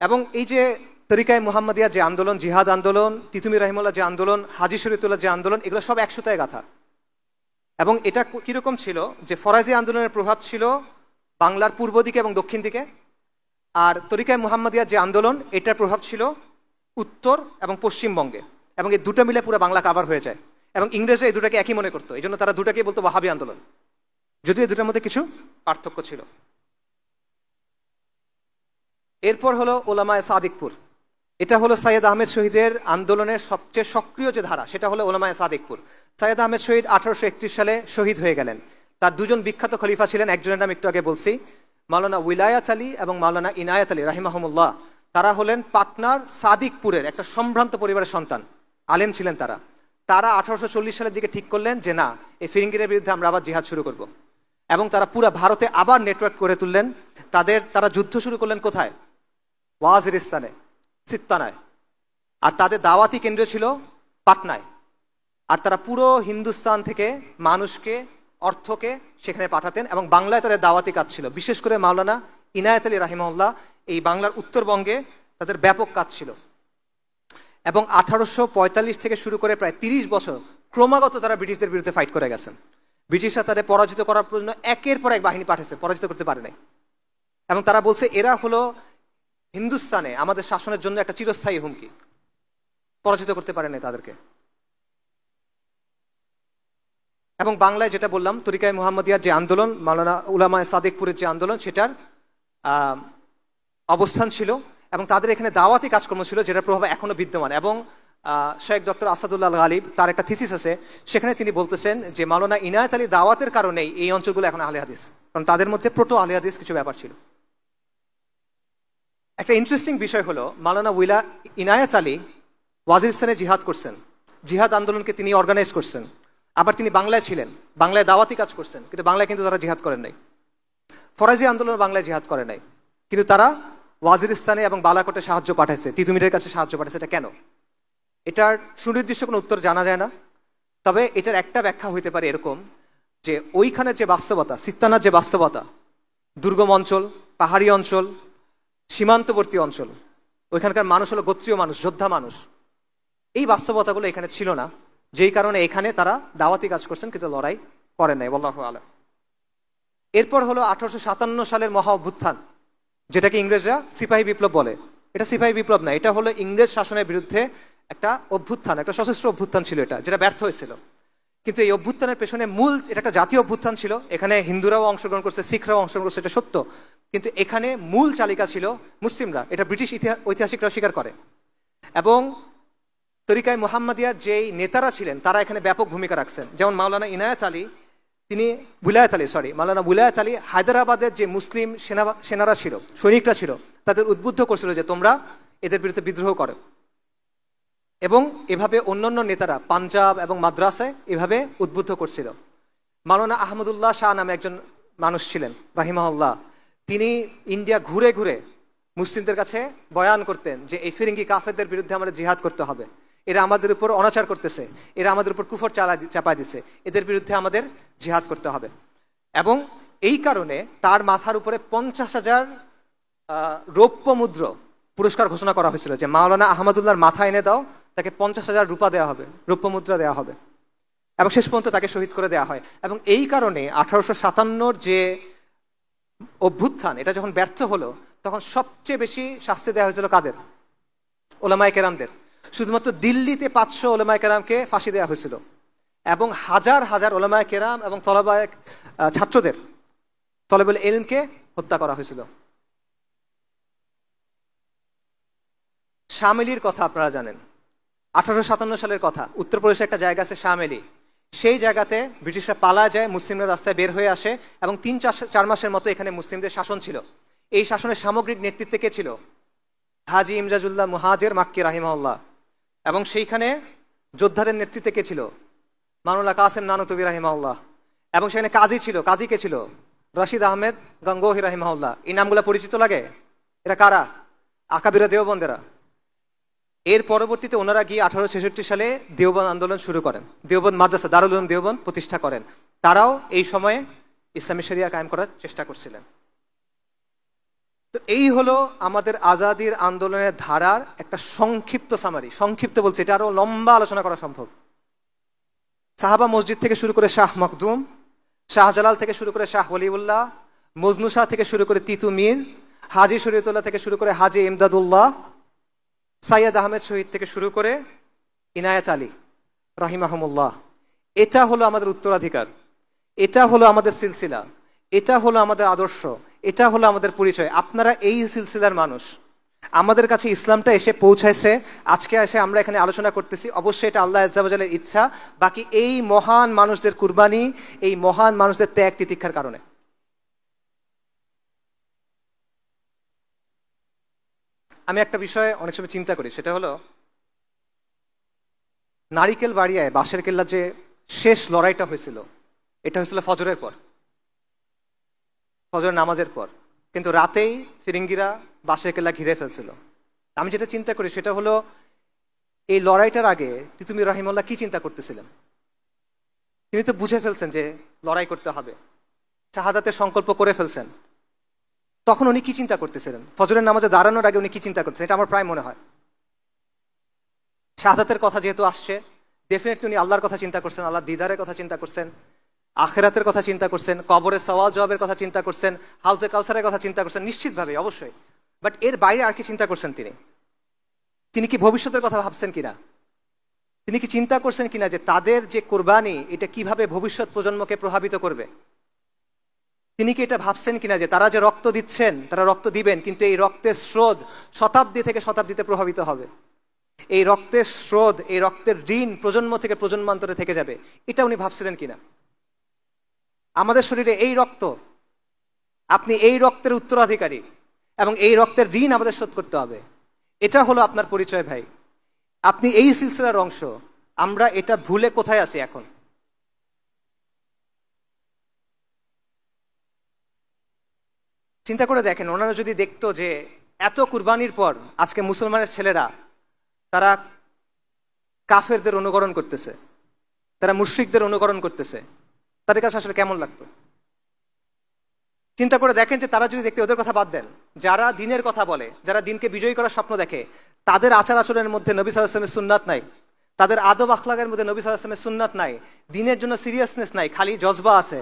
এবং এই যে তরিকায়ে মুহাম্মাদিয়া যে আন্দোলন, জিহাদ আন্দোলন, তিতুমির রাহিমাহুল্লাহ যে আন্দোলন, হাজী শরীয়তুল্লাহ যে আন্দোলন, এগুলো সব একসাথে গাথা। এবং এটা কিরকম ছিল যে ফরাইজি আন্দোলনের প্রভাব ছিল বাংলার পূর্ব দিকে এবং দক্ষিণ দিকে, আর তরিকায়ে মুহাম্মাদিয়ার যে আন্দোলন, এটার প্রভাব ছিল উত্তর এবং পশ্চিমবঙ্গে। এবং এই দুটো মিলে পুরো বাংলা কাভার হয়ে যায়। এবং ইংরেজরা এই দুটাকে একই মনে করতো, এই জন্য তারা দুটাকে বলতো ওয়াহাবি আন্দোলন, যদিও এই দুটার মধ্যে কিছু পার্থক্য ছিল। এরপর হলো ওলামায়ে সাদিকপুর। এটা হলো সৈয়দ আহমেদ শহীদের আন্দোলনের সবচেয়ে সক্রিয় যে ধারা, সেটা হলো ওলামায়ে সাদিকপুর। সৈয়দ আহমেদ শহীদ 1831 সালে শহীদ হয়ে গেলেন। তার দুজন বিখ্যাত খলিফা ছিলেন, একজনের নাম একটু আগে বলছি, মাওলানা উইলায়াত আলী এবং মাওলানা ইনায়াত আলী রাহিমাহুমুল্লাহ। তারা হলেন পাটনার সাদিকপুরের একটা সম্ভ্রান্ত পরিবারের সন্তান, আলেম ছিলেন তারা। তারা 1840 সালের দিকে ঠিক করলেন যে না, এই ফিরিঙ্গিদের বিরুদ্ধে আমরা আবার জিহাদ শুরু করব। এবং তারা পুরো ভারতে আবার নেটওয়ার্ক করে তুললেন। তারা যুদ্ধ শুরু করলেন কোথায়? ওয়াজিরিস্তানে, সিত্তানায়। আর তাদের দাওয়াতি কেন্দ্র ছিল পাটনায়। আর তারা পুরো হিন্দুস্তান থেকে মানুষকে, অর্থকে সেখানে পাঠাতেন। এবং বাংলায় তাদের দাওয়াতি কাজ ছিল, বিশেষ করে মাওলানা ইনায়াত আলী রাহিমাহুল্লাহ এই বাংলার উত্তরবঙ্গে তাদের ব্যাপক কাজ ছিল। এবং 1845 থেকে শুরু করে প্রায় 30 বছর ক্রমাগত তারা ব্রিটিশদের বিরুদ্ধে ফাইট করে গেছেন। ব্রিটিশরা তাদের পরাজিত করার জন্য একের পর এক বাহিনী পাঠিয়েছে, পরাজিত করতে পারে নাই। এবং তারা বলছে এরা হলো হিন্দুস্তানে আমাদের শাসনের জন্য একটা চিরস্থায়ী হুমকি, পরাজিত করতে পারেনি তাদেরকে। এবং বাংলায় যেটা বললাম, তরিকায়ে মুহাম্মদিয়ার যে আন্দোলন, মাওলানা উলামায়ে সাদিকপুরের যে আন্দোলন, সেটার অবস্থান ছিল এবং তাদের এখানে দাওয়াতি কাজকর্ম ছিল, যেটার প্রভাব এখনো বিদ্যমান। এবং শেখ ডক্টর আসাদুল্লাহ গালিব তার একটা থিসিস আছে, সেখানে তিনি বলতেছেন যে মাওলানা ইনায়েত আলী দাওয়াতের কারণেই এই অঞ্চলগুলো এখন আহলে হাদিস, কারণ তাদের মধ্যে প্রোটো আহলে হাদিস কিছু ব্যাপার ছিল। একটা ইন্টারেস্টিং বিষয় হলো, মাওলানা ইনায়েত আলী ওয়াজিরিস্তানে জিহাদ করছেন, জিহাদ আন্দোলনকে তিনি অর্গানাইজ করছেন। আবার তিনি বাংলায় ছিলেন, বাংলায় দাওয়াতি কাজ করছেন, কিন্তু বাংলায় কিন্তু তারা জিহাদ করেন নাই। ফরাজি আন্দোলন বাংলায় জিহাদ করে নাই, কিন্তু তারা ওয়াজিরিস্তানে এবং বালাকোটে সাহায্য পাঠাইছে, তিতুমিরের কাছে সাহায্য পাঠাইছে। এটা কেন? এটার সুনির্দিষ্ট কোনো উত্তর জানা যায় না, তবে এটার একটা ব্যাখ্যা হইতে পারে এরকম যে ওইখানের যে বাস্তবতা, সিত্তানার যে বাস্তবতা, দুর্গম অঞ্চল, পাহাড়ি অঞ্চল, সীমান্তবর্তী অঞ্চল, ওইখানকার মানুষ হলো গোত্রীয় মানুষ, যোদ্ধা মানুষ, এই বাস্তবতাগুলো এখানে ছিল না, যেই কারণে এখানে তারা দাওয়াতি কাজ করছেন কিন্তু লড়াই করেন নাই। আল্লাহু আ'লাম। এরপর হলো 1857 সালের মহা অভ্যুত্থান, যেটাকে ইংরেজরা সিপাহী বিপ্লব বলে। এটা সিপাহী বিপ্লব না, এটা হলো ইংরেজ শাসনের বিরুদ্ধে একটা অভ্যুত্থান, একটা সশস্ত্র অভ্যুত্থান ছিল এটা, যেটা ব্যর্থ হয়েছিল। কিন্তু এই অভ্যুত্থানের পেছনে মূল, এটা একটা জাতীয় অভ্যুত্থান ছিল, এখানে হিন্দুরাও অংশগ্রহণ করছে, শিখরাও অংশগ্রহণ করছে, এটা সত্য, কিন্তু এখানে মূল চালিকা ছিল মুসলিমরা, এটা ব্রিটিশ ঐতিহাসিকরা স্বীকার করে। এবং তরিকায়ে মুহাম্মদিয়ার যেই নেতারা ছিলেন তারা এখানে ব্যাপক ভূমিকা রাখছেন। যেমন মাওলানা উলায়াত আলী হায়দ্রাবাদের যে মুসলিম সেনারা ছিল, সৈনিকরা ছিল, তাদের উদ্বুদ্ধ করছিল যে তোমরা এদের বিরুদ্ধে বিদ্রোহ করো। এবং এভাবে অন্যান্য নেতারা পাঞ্জাব এবং মাদ্রাসায় এভাবে উদ্বুদ্ধ করছিল। মাওলানা আহমদুল্লাহ শাহ নামে একজন মানুষ ছিলেন রাহিমাহুল্লাহ, তিনি ইন্ডিয়া ঘুরে ঘুরে মুসলিমদের কাছে বয়ান করতেন যে এই ফিরিঙ্গি কাফেরদের বিরুদ্ধে আমাদের জিহাদ করতে হবে, এরা আমাদের উপর অনাচার করতেছে, এরা আমাদের উপর কুফর চাপায় দিছে, এদের বিরুদ্ধে আমাদের জিহাদ করতে হবে। এবং এই কারণে তার মাথার উপরে 50,000 রৌপ্য মুদ্র পুরস্কার ঘোষণা করা হয়েছিল, যে মাওলানা আহমদুল্লাহর মাথা এনে দাও, তাকে 50,000 রূপা দেওয়া হবে, রৌপ্য মুদ্রা দেওয়া হবে। এবং শেষ পর্যন্ত তাকে শহীদ করে দেওয়া হয়। এবং এই কারণে 1857 যে অভ্যুত্থান, এটা যখন ব্যর্থ হলো, তখন সবচেয়ে বেশি শাস্তি দেওয়া হয়েছিল কাদের? ওলামায়ে কেরামদের। শুধুমাত্র দিল্লিতে 500 ওলামায়ে কেরামকে ফাঁসি দেওয়া হয়েছিল, এবং হাজার হাজার ওলামায়ে কেরাম এবং ছাত্রদের, তলেবুল ইলমকে হত্যা করা হয়েছিল। শামেলির কথা আপনারা জানেন, 1857 সালের কথা। উত্তরপ্রদেশে একটা জায়গা আছে শামেলি, সেই জায়গাতে ব্রিটিশরা পালা যায়, মুসলিমরা রাস্তায় বের হয়ে আসে, এবং 3-4 মাসের মতো এখানে মুসলিমদের শাসন ছিল। এই শাসনের সামগ্রিক নেতৃত্বে কে ছিল? হাজি ইমজাজুল্লাহ মুহাজির মাক্কি রাহিমাহুল্লাহ। এবং সেইখানে যোদ্ধাদের নেতৃত্বে কে ছিল? মাওলানা কাসেম নানুতুবি রাহিমাহুল্লাহ। এবং সেখানে কাজী ছিল, কাজী কে ছিল? রশিদ আহমেদ গঙ্গোহী রাহিমাহুল্লাহ। এই নামগুলো পরিচিত লাগে? এরা কারা? আকাবিরা দেওবন্দেরা। এর পরবর্তীতে ওনারা গিয়ে 1866 সালে দেওবন্দ আন্দোলন শুরু করেন, দেওবন্দ মাদ্রাসা দারুল উলুম দেওবন্দ প্রতিষ্ঠা করেন। তারাও এই সময়ে ইসলামী শরিয়া কায়েম করার চেষ্টা করছিলেন। তো এই হলো আমাদের আজাদির আন্দোলনের ধারার একটা সংক্ষিপ্ত সামারি। সংক্ষিপ্ত বলছে, এটা আরো লম্বা আলোচনা করা সম্ভব। সাহাবা মসজিদ থেকে শুরু করে শাহ মখদুম, শাহজালাল থেকে শুরু করে শাহ ওলিউল্লাহ, মজনু শাহ থেকে শুরু করে তিতু মীর, হাজি শরীয়তুল্লাহ থেকে শুরু করে হাজি ইমদাদুল্লাহ, সাইয়দ আহমেদ শহীদ থেকে শুরু করে ইনায়েত আলী রাহিমাহুমুল্লাহ। এটা হলো আমাদের উত্তরাধিকার, এটা হলো আমাদের সিলসিলা, এটা হলো আমাদের আদর্শ, এটা হলো আমাদের পরিচয়। আপনারা এই সিলসিলার মানুষ, আমাদের কাছে ইসলামটা এসে পৌঁছাইছে, আজকে এসে আমরা এখানে আলোচনা করতেছি। অবশ্যই এটা আল্লাহ আজ্জা ওয়া জাল্লার ইচ্ছা, বাকি এই মহান মানুষদের কুরবানি, এই মহান মানুষদের ত্যাগ তিতিক্ষার কারণে। আমি একটা বিষয়ে অনেক সময় চিন্তা করি, সেটা হলো নারিকেল বাড়িয়ায় বাঁশের কেল্লার যে শেষ লড়াইটা হয়েছিল, এটা হয়েছিল ফজরের পর, ফজরের নামাজের পর। কিন্তু রাতেই ফিরিঙ্গিরা বাঁশের কেল্লা ঘিরে ফেলছিল। আমি যেটা চিন্তা করি সেটা হলো, এই লড়াইটার আগে তিতুমির রাহিমাহুল্লাহ কি চিন্তা করতেছিলেন? তিনি তো বুঝে ফেলছেন যে লড়াই করতে হবে, শাহাদাতের সংকল্প করে ফেলছেন। তখন উনি কি চিন্তা করতেছিলেন? ফজরের নামাজে দাঁড়ানোর আগে উনি কি চিন্তা করতেছেন? এটা আমার প্রায় মনে হয়, শাহাদাতের কথা যেহেতু আসছে, ডেফিনেটলি উনি আল্লাহর কথা চিন্তা করছেন, আল্লাহ দিদারের কথা চিন্তা করছেন, আখেরাতের কথা চিন্তা করছেন, কবরের সওয়াল জবাবের কথা চিন্তা করছেন, হাউজে কাউসারের কথা চিন্তা করছেন, নিশ্চিতভাবে অবশ্যই। বাট এর বাইরে আর কি চিন্তা করছেন তিনি কি ভবিষ্যতের কথা ভাবছেন কিনা? তিনি কি চিন্তা করছেন কিনা যে তাদের যে কোরবানি এটা কিভাবে ভবিষ্যৎ প্রজন্মকে প্রভাবিত করবে? তিনি কি এটা ভাবছেন কিনা যে তারা যে রক্ত দিচ্ছেন, তারা রক্ত দিবেন, কিন্তু এই রক্তের স্রোত শতাব্দী থেকে শতাব্দীতে প্রভাবিত হবে। এই রক্তের স্রোত, এই রক্তের ঋণ প্রজন্ম থেকে প্রজন্মান্তরে থেকে যাবে, এটা উনি ভাবছিলেন কিনা? আমাদের শরীরে এই রক্ত, আপনি এই রক্তের উত্তরাধিকারী এবং এই রক্তের ঋণ আমাদের শোধ করতে হবে। এটা হলো আপনার পরিচয় ভাই, আপনি এই সিলসিলার অংশ। আমরা এটা ভুলে কোথায় আছি এখন? চিন্তা করে দেখেন, ওনারা যদি দেখতো যে এত কুরবানির পর আজকে মুসলমানের ছেলেরা তারা কাফেরদের অনুকরণ করতেছে, তারা মুশরিকদের অনুকরণ করতেছে, তাদের কাছে আসলে কেমন লাগতো? চিন্তা করে দেখেন যে তারা যদি দেখতে, ওদের কথা বাদ দেন, যারা দিনের কথা বলে, যারা দিনকে বিজয়ী করার স্বপ্ন দেখে, তাদের আচার আচরণের মধ্যে নবী সাল্লাল্লাহু আলাইহি ওয়াসাল্লামের সুন্নাত নাই, তাদের আদব আখলাকের মধ্যে নবী সাল্লাল্লাহু আলাইহি ওয়াসাল্লামের সুন্নাত নাই, দিনের জন্য সিরিয়াসনেস নাই, খালি জজবা আছে,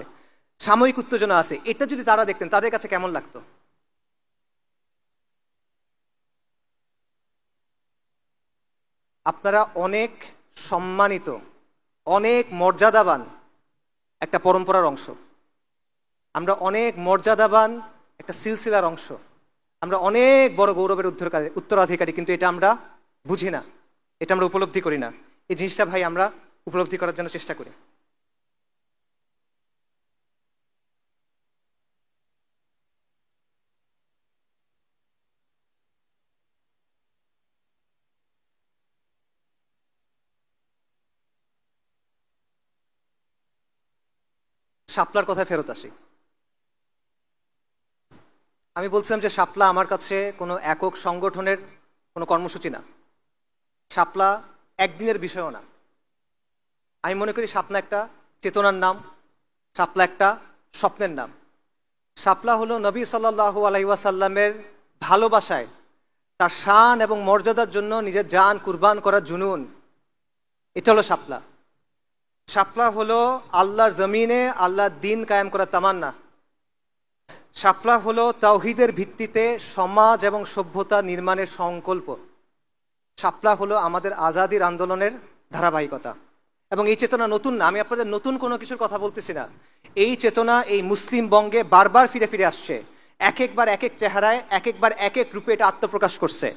সাময়িক উত্তেজনা আছে, এটা যদি তারা দেখতেন তাদের কাছে কেমন লাগতো? আপনারা অনেক সম্মানিত, অনেক মর্যাদাবান একটা পরম্পরার অংশ, আমরা অনেক মর্যাদাবান একটা সিলসিলার অংশ, আমরা অনেক বড় গৌরবের উত্তরাধিকারী, কিন্তু এটা আমরা বুঝি না, এটা আমরা উপলব্ধি করি না। এই জিনিসটা ভাই আমরা উপলব্ধি করার জন্য চেষ্টা করি। শাপলার কথায় ফেরত আসি। আমি বলছিলাম যে শাপলা আমার কাছে কোনো একক সংগঠনের কোনো কর্মসূচি না, শাপলা একদিনের বিষয়ও না। আমি মনে করি শাপলা একটা চেতনার নাম, শাপলা একটা স্বপ্নের নাম। শাপলা হলো নবী সাল্লাল্লাহু আলাইহি ওয়াসাল্লামের ভালোবাসায়, তার শান এবং মর্যাদার জন্য নিজের জান কুরবান করার জুনুন, এটা হলো শাপলা। শাপলা হলো আল্লাহর জমিনে আল্লাহর দিন কায়েম করার তামান্না। শাপলা হলো তাওহীদের ভিত্তিতে সমাজ এবং সভ্যতা নির্মাণের সংকল্প। শাপলা হলো আমাদের আজাদির আন্দোলনের ধারাবাহিকতা। এবং এই চেতনা নতুন না, আমি আপনাদের নতুন কোনো কিছুর কথা বলতেছি না। এই চেতনা এই মুসলিম বঙ্গে বারবার ফিরে ফিরে আসছে, এক একবার এক এক চেহারায়, এক একবার এক এক রূপে এটা আত্মপ্রকাশ করছে।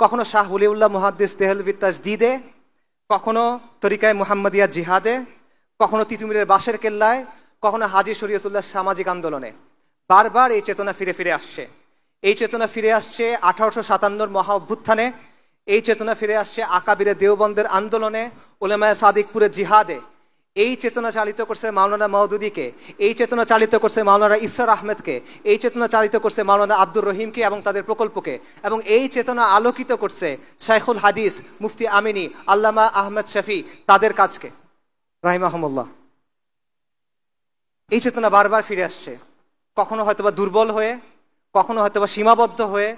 কখনো শাহ ওলিউল্লাহ মুহাদ্দিস দেহলভী তাজদীদে, কখনো তরিকায় মুহাম্মাদিয়া জিহাদে, কখনো তিতুমিরের বাঁশের কেল্লায়, কখনো হাজী শরীয়তুল্লাহ সামাজিক আন্দোলনে। বারবার এই চেতনা ফিরে ফিরে আসছে। এই চেতনা ফিরে আসছে 1857 মহা অভ্যুত্থানে, এই চেতনা ফিরে আসছে আকাবিরে দেওবন্দের আন্দোলনে, উলেমায়ে সাদিকপুরের জিহাদে। এই চেতনা চালিত করছে মাওলানা মওদুদীকে, এই চেতনা চালিত করছে মাওলানা ইসরার আহমেদকে, এই চেতনা চালিত করছে মাওলানা আব্দুর রহিমকে এবং তাদের প্রকল্পকে, এবং এই চেতনা আলোকিত করছে শাইখুল হাদিস মুফতি আমিনী আল্লামা আহমেদ শফি তাদের কাজকে রাহিমাহুমুল্লাহ। এই চেতনা বারবার ফিরে আসছে, কখনো হয়তোবা দুর্বল হয়ে, কখনো হয়তোবা সীমাবদ্ধ হয়ে,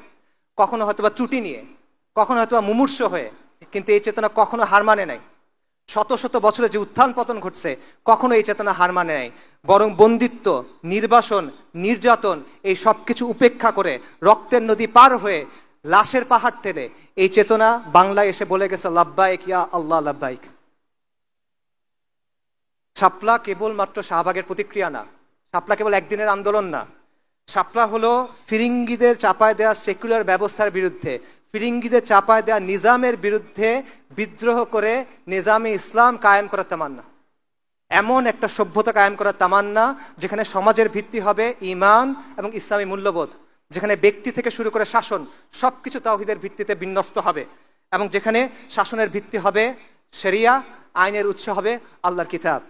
কখনো হয়তোবা ত্রুটি নিয়ে, কখনো হয়তোবা মুমূর্ষ হয়ে, কিন্তু এই চেতনা কখনো হার মানে নাই। শত শত বছরে যে উত্থান পতন ঘটছে, কখনো এই চেতনা হার মানে নাই, বরং বন্দিত্ব, নির্বাসন, নির্যাতন এই সব কিছু উপেক্ষা করে রক্তের নদী পার হয়ে লাশের পাহাড় ঠেলে এই চেতনা বাংলায় এসে বলে গেছে লাব্বাইক ইয়া আল্লাহ লাব্বাইক। শাপলা কেবলমাত্র শাহবাগের প্রতিক্রিয়া না, শাপলা কেবল একদিনের আন্দোলন না, শাপলা হলো ফিরিঙ্গিদের চাপায় দেওয়া সেকুলার ব্যবস্থার বিরুদ্ধে, ফিরিঙ্গিদের চাপায় দেওয়া নিজামের বিরুদ্ধে বিদ্রোহ করে নিজামে ইসলাম কায়েম করার তামান্না, এমন একটা সভ্যতা কায়েম করার তামান্না যেখানে সমাজের ভিত্তি হবে ঈমান এবং ইসলামী মূল্যবোধ, যেখানে ব্যক্তি থেকে শুরু করে শাসন সবকিছু তাওহীদের ভিত্তিতে বিন্যস্ত হবে, এবং যেখানে শাসনের ভিত্তি হবে শরিয়া, আইনের উৎস হবে আল্লাহর কিতাব।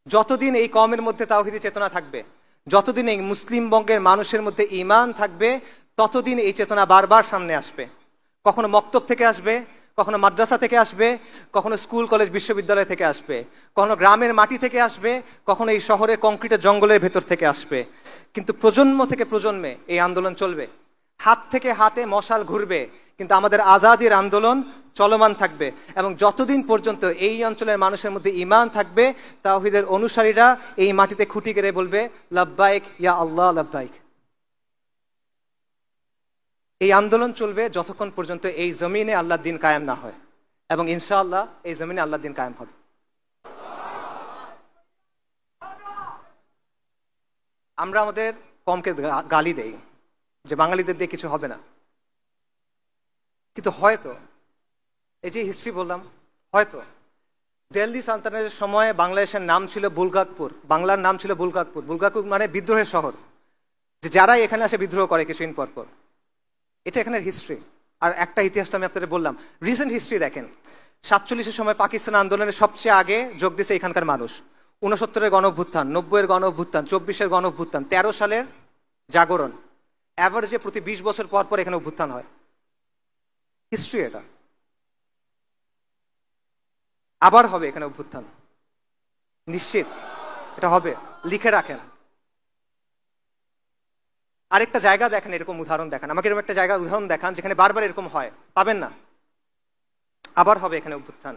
যতদিন এই কওমের মধ্যে তাওহীদি চেতনা থাকবে, যতদিন এই মুসলিম বঙ্গের মানুষের মধ্যে ঈমান থাকবে, ততদিন এই চেতনা বারবার সামনে আসবে। কখনো মক্তব থেকে আসবে, কখনো মাদ্রাসা থেকে আসবে, কখনো স্কুল কলেজ বিশ্ববিদ্যালয় থেকে আসবে, কখনো গ্রামের মাটি থেকে আসবে, কখনো এই শহরের কংক্রিটের জঙ্গলের ভেতর থেকে আসবে। কিন্তু প্রজন্ম থেকে প্রজন্মে এই আন্দোলন চলবে, হাত থেকে হাতে মশাল ঘুরবে, কিন্তু আমাদের আজাদির আন্দোলন চলমান থাকবে। এবং যতদিন পর্যন্ত এই অঞ্চলের মানুষের মধ্যে ঈমান থাকবে, তাওহীদের অনুসারীরা এই মাটিতে খুঁটি গেড়ে বলবে লাব্বাইক ইয়া আল্লাহ লাব্বাইক। এই আন্দোলন চলবে যতক্ষণ পর্যন্ত এই জমিনে আল্লাহর দিন কায়েম না হয়, এবং ইনশাআল্লাহ এই জমিনে আল্লাহর দিন কায়েম হবে। আমরা আমাদের কমকে গালি দেই যে বাঙালিদের দিয়ে কিছু হবে না, কিন্তু হয়তো এই যে হিস্ট্রি বললাম, হয়তো দিল্লি সালতানাতের সময় বাংলাদেশের নাম ছিল বুলগাকপুর, বাংলার নাম ছিল বুলগাকপুর। বুলগাকপুর মানে বিদ্রোহের শহর, যে যারাই এখানে আসে বিদ্রোহ করে কিছুদিন পর পর। এটা এখানের হিস্ট্রি। আর একটা ইতিহাসটা আমি আপনাদের বললাম, রিসেন্ট হিস্ট্রি দেখেন। 47-এর সময় পাকিস্তান আন্দোলনের সবচেয়ে আগে যোগ দিয়েছে এখানকার মানুষ। 69-এর গণ অভ্যুত্থান, 90-এর গণ অভ্যুত্থান, 24-এর গণ অভ্যুত্থান, 13 সালের জাগরণ, অ্যাভারেজে প্রতি 20 বছর পর পর এখানে অভ্যুত্থান হয়। হিস্ট্রি এটা। আবার হবে এখানে অভ্যুত্থান, নিশ্চিত এটা হবে, লিখে রাখেন। আরেকটা জায়গা দেখেন, এরকম উদাহরণ দেখান আমাকে, এরকম একটা জায়গার উদাহরণ দেখান যেখানে বারবার এরকম হয়, পাবেন না। আবার হবে এখানে অভ্যুত্থান,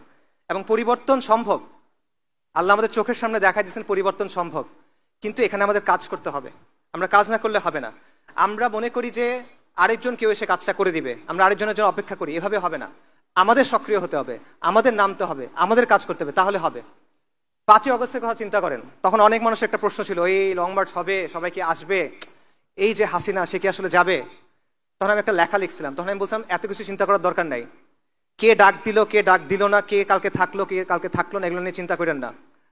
এবং পরিবর্তন সম্ভব। আল্লাহ আমাদের চোখের সামনে দেখা দিয়েছেন পরিবর্তন সম্ভব, কিন্তু এখানে আমাদের কাজ করতে হবে। আমরা কাজ না করলে হবে না। আমরা মনে করি যে আরেকজন কেউ এসে কাজটা করে দিবে, আমরা আরেকজনের জন্য অপেক্ষা করি, এভাবে হবে না। আমাদের সক্রিয় হতে হবে, আমাদের নামতে হবে, আমাদের কাজ করতে হবে, তাহলে হবে। 5ই অগস্টের কথা চিন্তা করেন, তখন অনেক মানুষের একটা প্রশ্ন ছিল, এই লং মার্চ হবে, সবাই কি আসবে, এই যে হাসিনা সে কি আসলে যাবে? তখন আমি একটা লেখা লিখছিলাম, তখন আমি বলছিলাম এত কিছু চিন্তা করার দরকার নাই। কে ডাক দিল, কে ডাক দিল না, কে কালকে থাকলো, কে কালকে থাকলো না, এগুলো নিয়ে চিন্তা করেন না।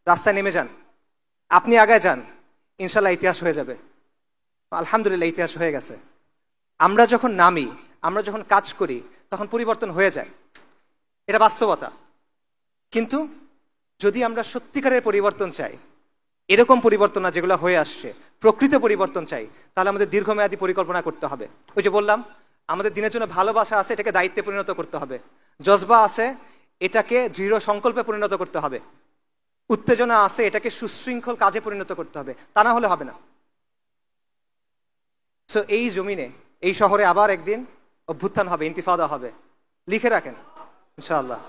রাস্তায় নেমে যান, আপনি আগায় যান, ইনশাল্লাহ ইতিহাস হয়ে যাবে। আলহামদুলিল্লাহ ইতিহাস হয়ে গেছে। আমরা যখন নামি, আমরা যখন কাজ করি, তখন পরিবর্তন হয়ে যায়, এটা বাস্তবতা। কিন্তু যদি আমরা সত্যিকারের পরিবর্তন চাই, এরকম পরিবর্তন না যেগুলো হয়ে আসছে, প্রকৃত পরিবর্তন চাই, তাহলে আমাদের দীর্ঘমেয়াদী পরিকল্পনা করতে হবে। ওই যে বললাম, আমাদের দিনের জন্য ভালোবাসা আছে, এটাকে দায়িত্বে পরিণত করতে হবে। জজবা আছে, এটাকে দৃঢ় সংকল্পে পরিণত করতে হবে। উত্তেজনা আছে, এটাকে সুশৃঙ্খল কাজে পরিণত করতে হবে, তা না হলে হবে না। সো এই জমিনে, এই শহরে আবার একদিন অভ্যুত্থান হবে, ইন্তিফাদা হবে, লিখে রাখেন ইনশাআল্লাহ।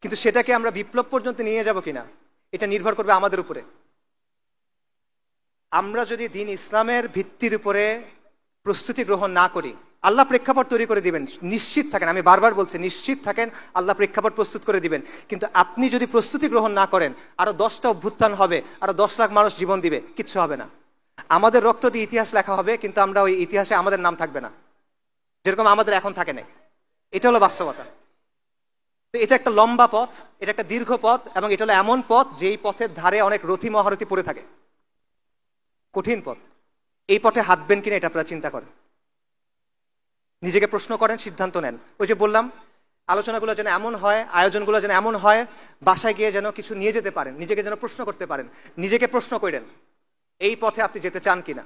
কিন্তু সেটাকে আমরা বিপ্লব পর্যন্ত নিয়ে যাব কিনা, এটা নির্ভর করবে আমাদের উপরে। আমরা যদি দিন ইসলামের ভিত্তির উপরে প্রস্তুতি গ্রহণ না করি, আল্লাহ প্রেক্ষাপট তৈরি করে দিবেন, নিশ্চিত থাকেন, আমি বারবার বলছি নিশ্চিত থাকেন, আল্লাহ প্রেক্ষাপট প্রস্তুত করে দিবেন। কিন্তু আপনি যদি প্রস্তুতি গ্রহণ না করেন, আরো 10টা অভ্যুত্থান হবে, আরো 10 লাখ মানুষ জীবন দিবে, কিচ্ছু হবে না। আমাদের রক্ত দিয়ে ইতিহাস লেখা হবে, কিন্তু আমরা ওই ইতিহাসে আমাদের নাম থাকবে না, যেরকম আমাদের এখন থাকে নাই। এটা হলো বাস্তবতা। এটা একটা লম্বা পথ, এটা একটা দীর্ঘ পথ, এবং এটা হলো এমন পথ যেই পথের ধারে অনেক রথী মহারথী পড়ে থাকে, কঠিন পথ। এই পথে হাঁটবেন কিনা এটা আপনারা চিন্তা করেন, নিজেকে প্রশ্ন করেন, সিদ্ধান্ত নেন। ওই যে বললাম, আলোচনাগুলো যেন এমন হয়, আয়োজনগুলো যেন এমন হয়, বাসায় গিয়ে যেন কিছু নিয়ে যেতে পারেন, নিজেকে যেন প্রশ্ন করতে পারেন, নিজেকে প্রশ্ন করেন এই পথে আপনি যেতে চান কিনা,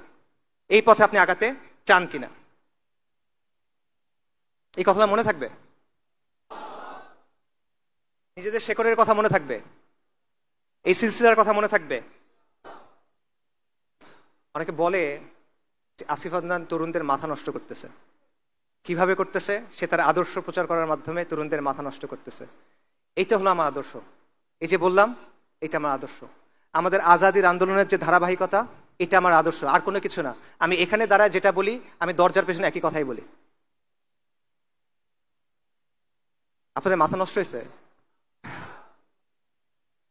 এই পথে আপনি আগাতে চান কিনা। এই কথাটা মনে থাকবে, নিজেদের শেকড়ের কথা মনে থাকবে, এই সিলসিলার কথা মনে থাকবে। অনেকে বলে যে আসিফ আদনান তরুণদের মাথা নষ্ট করতেছে। কিভাবে করতেছে? সে তার আদর্শ প্রচার করার মাধ্যমে তরুণদের মাথা নষ্ট করতেছে। এইটা হলো আমার আদর্শ। এই যে বললাম, এটা আমার আদর্শ। আমাদের আজাদির আন্দোলনের যে ধারাবাহিকতা, এটা আমার আদর্শ, আর কোনো কিছু না। আমি এখানে দাঁড়ায় যেটা বলি, আমি দরজার পেছনে একই কথাই বলি। আপনাদের মাথা নষ্ট হয়েছে?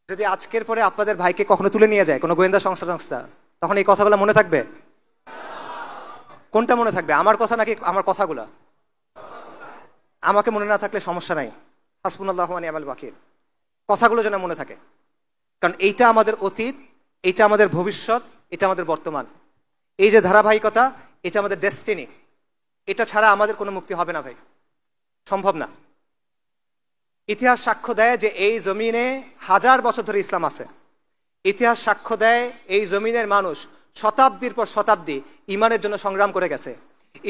যদি আজকের পরে আপনাদের ভাইকে কখনো তুলে নিয়ে যায় কোনো গোয়েন্দা সংস্থা, তখন এই কথাগুলো মনে থাকবে? কোনটা মনে থাকবে, আমার কথা নাকি আমার কথাগুলা? আমাকে মনে না থাকলে সমস্যা নাই, হাসবুনাল্লাহু ওয়া নি'মাল ওয়াকিল। কথাগুলো যেন মনে থাকে, কারণ এইটা আমাদের অতীত, এইটা আমাদের ভবিষ্যৎ, এটা আমাদের বর্তমান। এই যে ধারাবাহিকতা, এটা আমাদের ডেস্টিনি। এটা ছাড়া আমাদের কোনো মুক্তি হবে না ভাই, সম্ভব না। ইতিহাস সাক্ষ্য দেয় যে এই জমিনে 1000 বছর ধরে ইসলাম আছে। ইতিহাস সাক্ষ্য দেয় এই জমিনের মানুষ শতাব্দীর পর শতাব্দী ইমানের জন্য সংগ্রাম করে গেছে।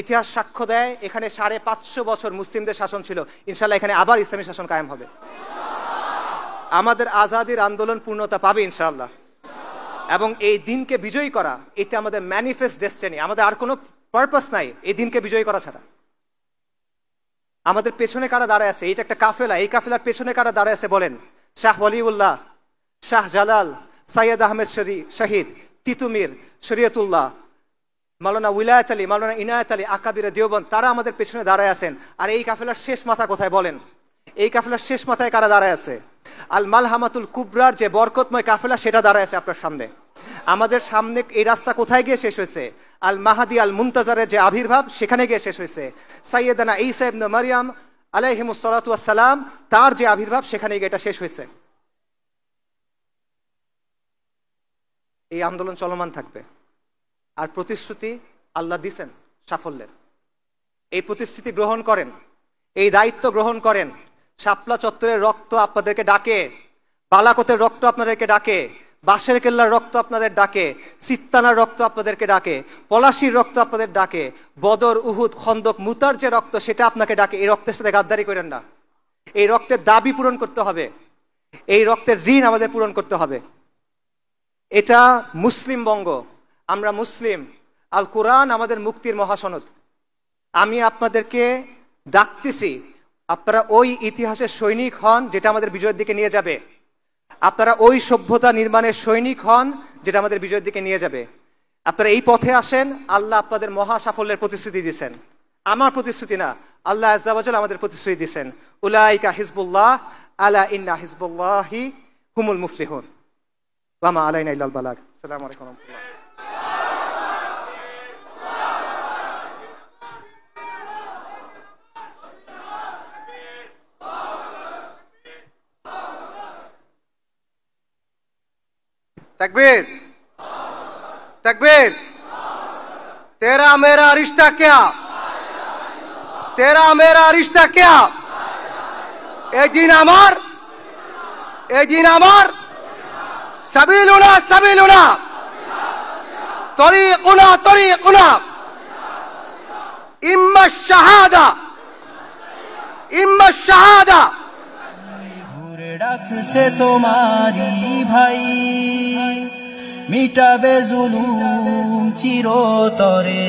ইতিহাস সাক্ষ্য দেয় এখানে 550 বছর মুসলিমদের শাসন ছিল, ইনশাল্লাহ এখানে আবার ইসলামী শাসন কায়েম হবে। আমাদের আজাদির আন্দোলন পূর্ণতা পাবে ইনশাআল্লাহ, এবং এই দিনকে বিজয়ী করা, এটা আমাদের ম্যানিফেস্ট ডেস্টিনি। আমাদের আর কোনো পারপাস নাই এই দিনকে বিজয়ী করা ছাড়া। আমাদের পেছনে কারা দাঁড়ায় আছে? এটা একটা কাফেলা, এই কাফেলার পেছনে কারা দাঁড়ায় আছে বলেন? শাহ ওয়ালিউল্লাহ, শাহ জালাল, সাইয়্যেদ আহমেদ শহীদ, তিতুমির, শরীয়তুল্লাহ, মাওলানা উলায়াত আলী, মাওলানা ইনায়াত আলী, আকাবিরে দেওবন্দ, তারা আমাদের পেছনে দাঁড়ায় আছেন। আর এই কাফেলার শেষ মাথা কোথায় বলেন? এই কাফেলার শেষ মাথায় কারা দাঁড়ায় আছে? আল মালহামাতুল কুবরার যে বরকতময় কাফেলা, সেটা দাঁড়ায় আছে আপনার সামনে। আমাদের সামনে এই রাস্তা কোথায় গিয়ে শেষ হয়েছে? আল মাহাদি আল মুনতাজারের যে আবির্ভাব, সেখানে গিয়ে শেষ হয়েছে। সাইয়েদানা ঈসা ইবনে মারইয়াম আলাইহিমুস সালাতু ওয়াস সালাম, তার যে আবির্ভাব, সেখানে গিয়ে এটা শেষ হয়েছে। এই আন্দোলন চলমান থাকবে। আর প্রতিশ্রুতি আল্লাহ দিছেন সাফল্যের। এই প্রতিশ্রুতি গ্রহণ করেন, এই দায়িত্ব গ্রহণ করেন। শাপলা চত্বরের রক্ত আপনাদেরকে ডাকে, বালাকোটের রক্ত আপনাদেরকে ডাকে, বাঁশের কেল্লার রক্ত আপনাদের ডাকে, সিত্তানার রক্ত আপনাদেরকে ডাকে, পলাশির রক্ত আপনাদের ডাকে, বদর, উহুদ, খন্দক, মুতার যে রক্ত, সেটা আপনাকে ডাকে। এই রক্তের সাথে গাদ্দারি করেন না। এই রক্তের দাবি পূরণ করতে হবে, এই রক্তের ঋণ আমাদের পূরণ করতে হবে। এটা মুসলিম বঙ্গ, আমরা মুসলিম। আল কোরআন আমাদের মুক্তির মহাসনদ। আমি আপনাদেরকে ডাকতেছি, আপনারা ওই ইতিহাসের সৈনিক হন যেটা আমাদের বিজয়ের দিকে নিয়ে যাবে। আপনারা ওই সভ্যতা নির্মাণের সৈনিক হন যেটা আমাদের বিজয়ের দিকে নিয়ে যাবে। আপনারা এই পথে আসেন। আল্লাহ আপনাদের মহা সাফল্যের প্রতিশ্রুতি দিয়েছেন। আমার প্রতিশ্রুতি না, আল্লাহ আজ্জা ওয়া জাল আমাদের প্রতিশ্রুতি দিয়েছেন। উলাইকা হিজবুল্লাহ, আলা ইন্না হিজবুল্লাহি হুমুল মুফলিহুন। ওয়া মা আলাইনা ইল্লাল বালাগ। আসসালামু আলাইকুম ওয়া রাহমাতুল্লাহ। तकबीर तकबीर। तेरा मेरा रिश्ता क्या, तेरा मेरा रिश्ता क्या? ए जीन अमर, ए जीन अमर, सबीलुना सबीलुना, तरीकुना तरीकुना, इम्मा शहादा, इम्मा शहादा। ডাকছে তোমারি ভাই, মিটাবে জুলুম চিরতরে,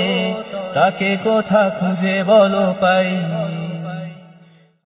তাকে কোথা খুঁজে বলো পাই।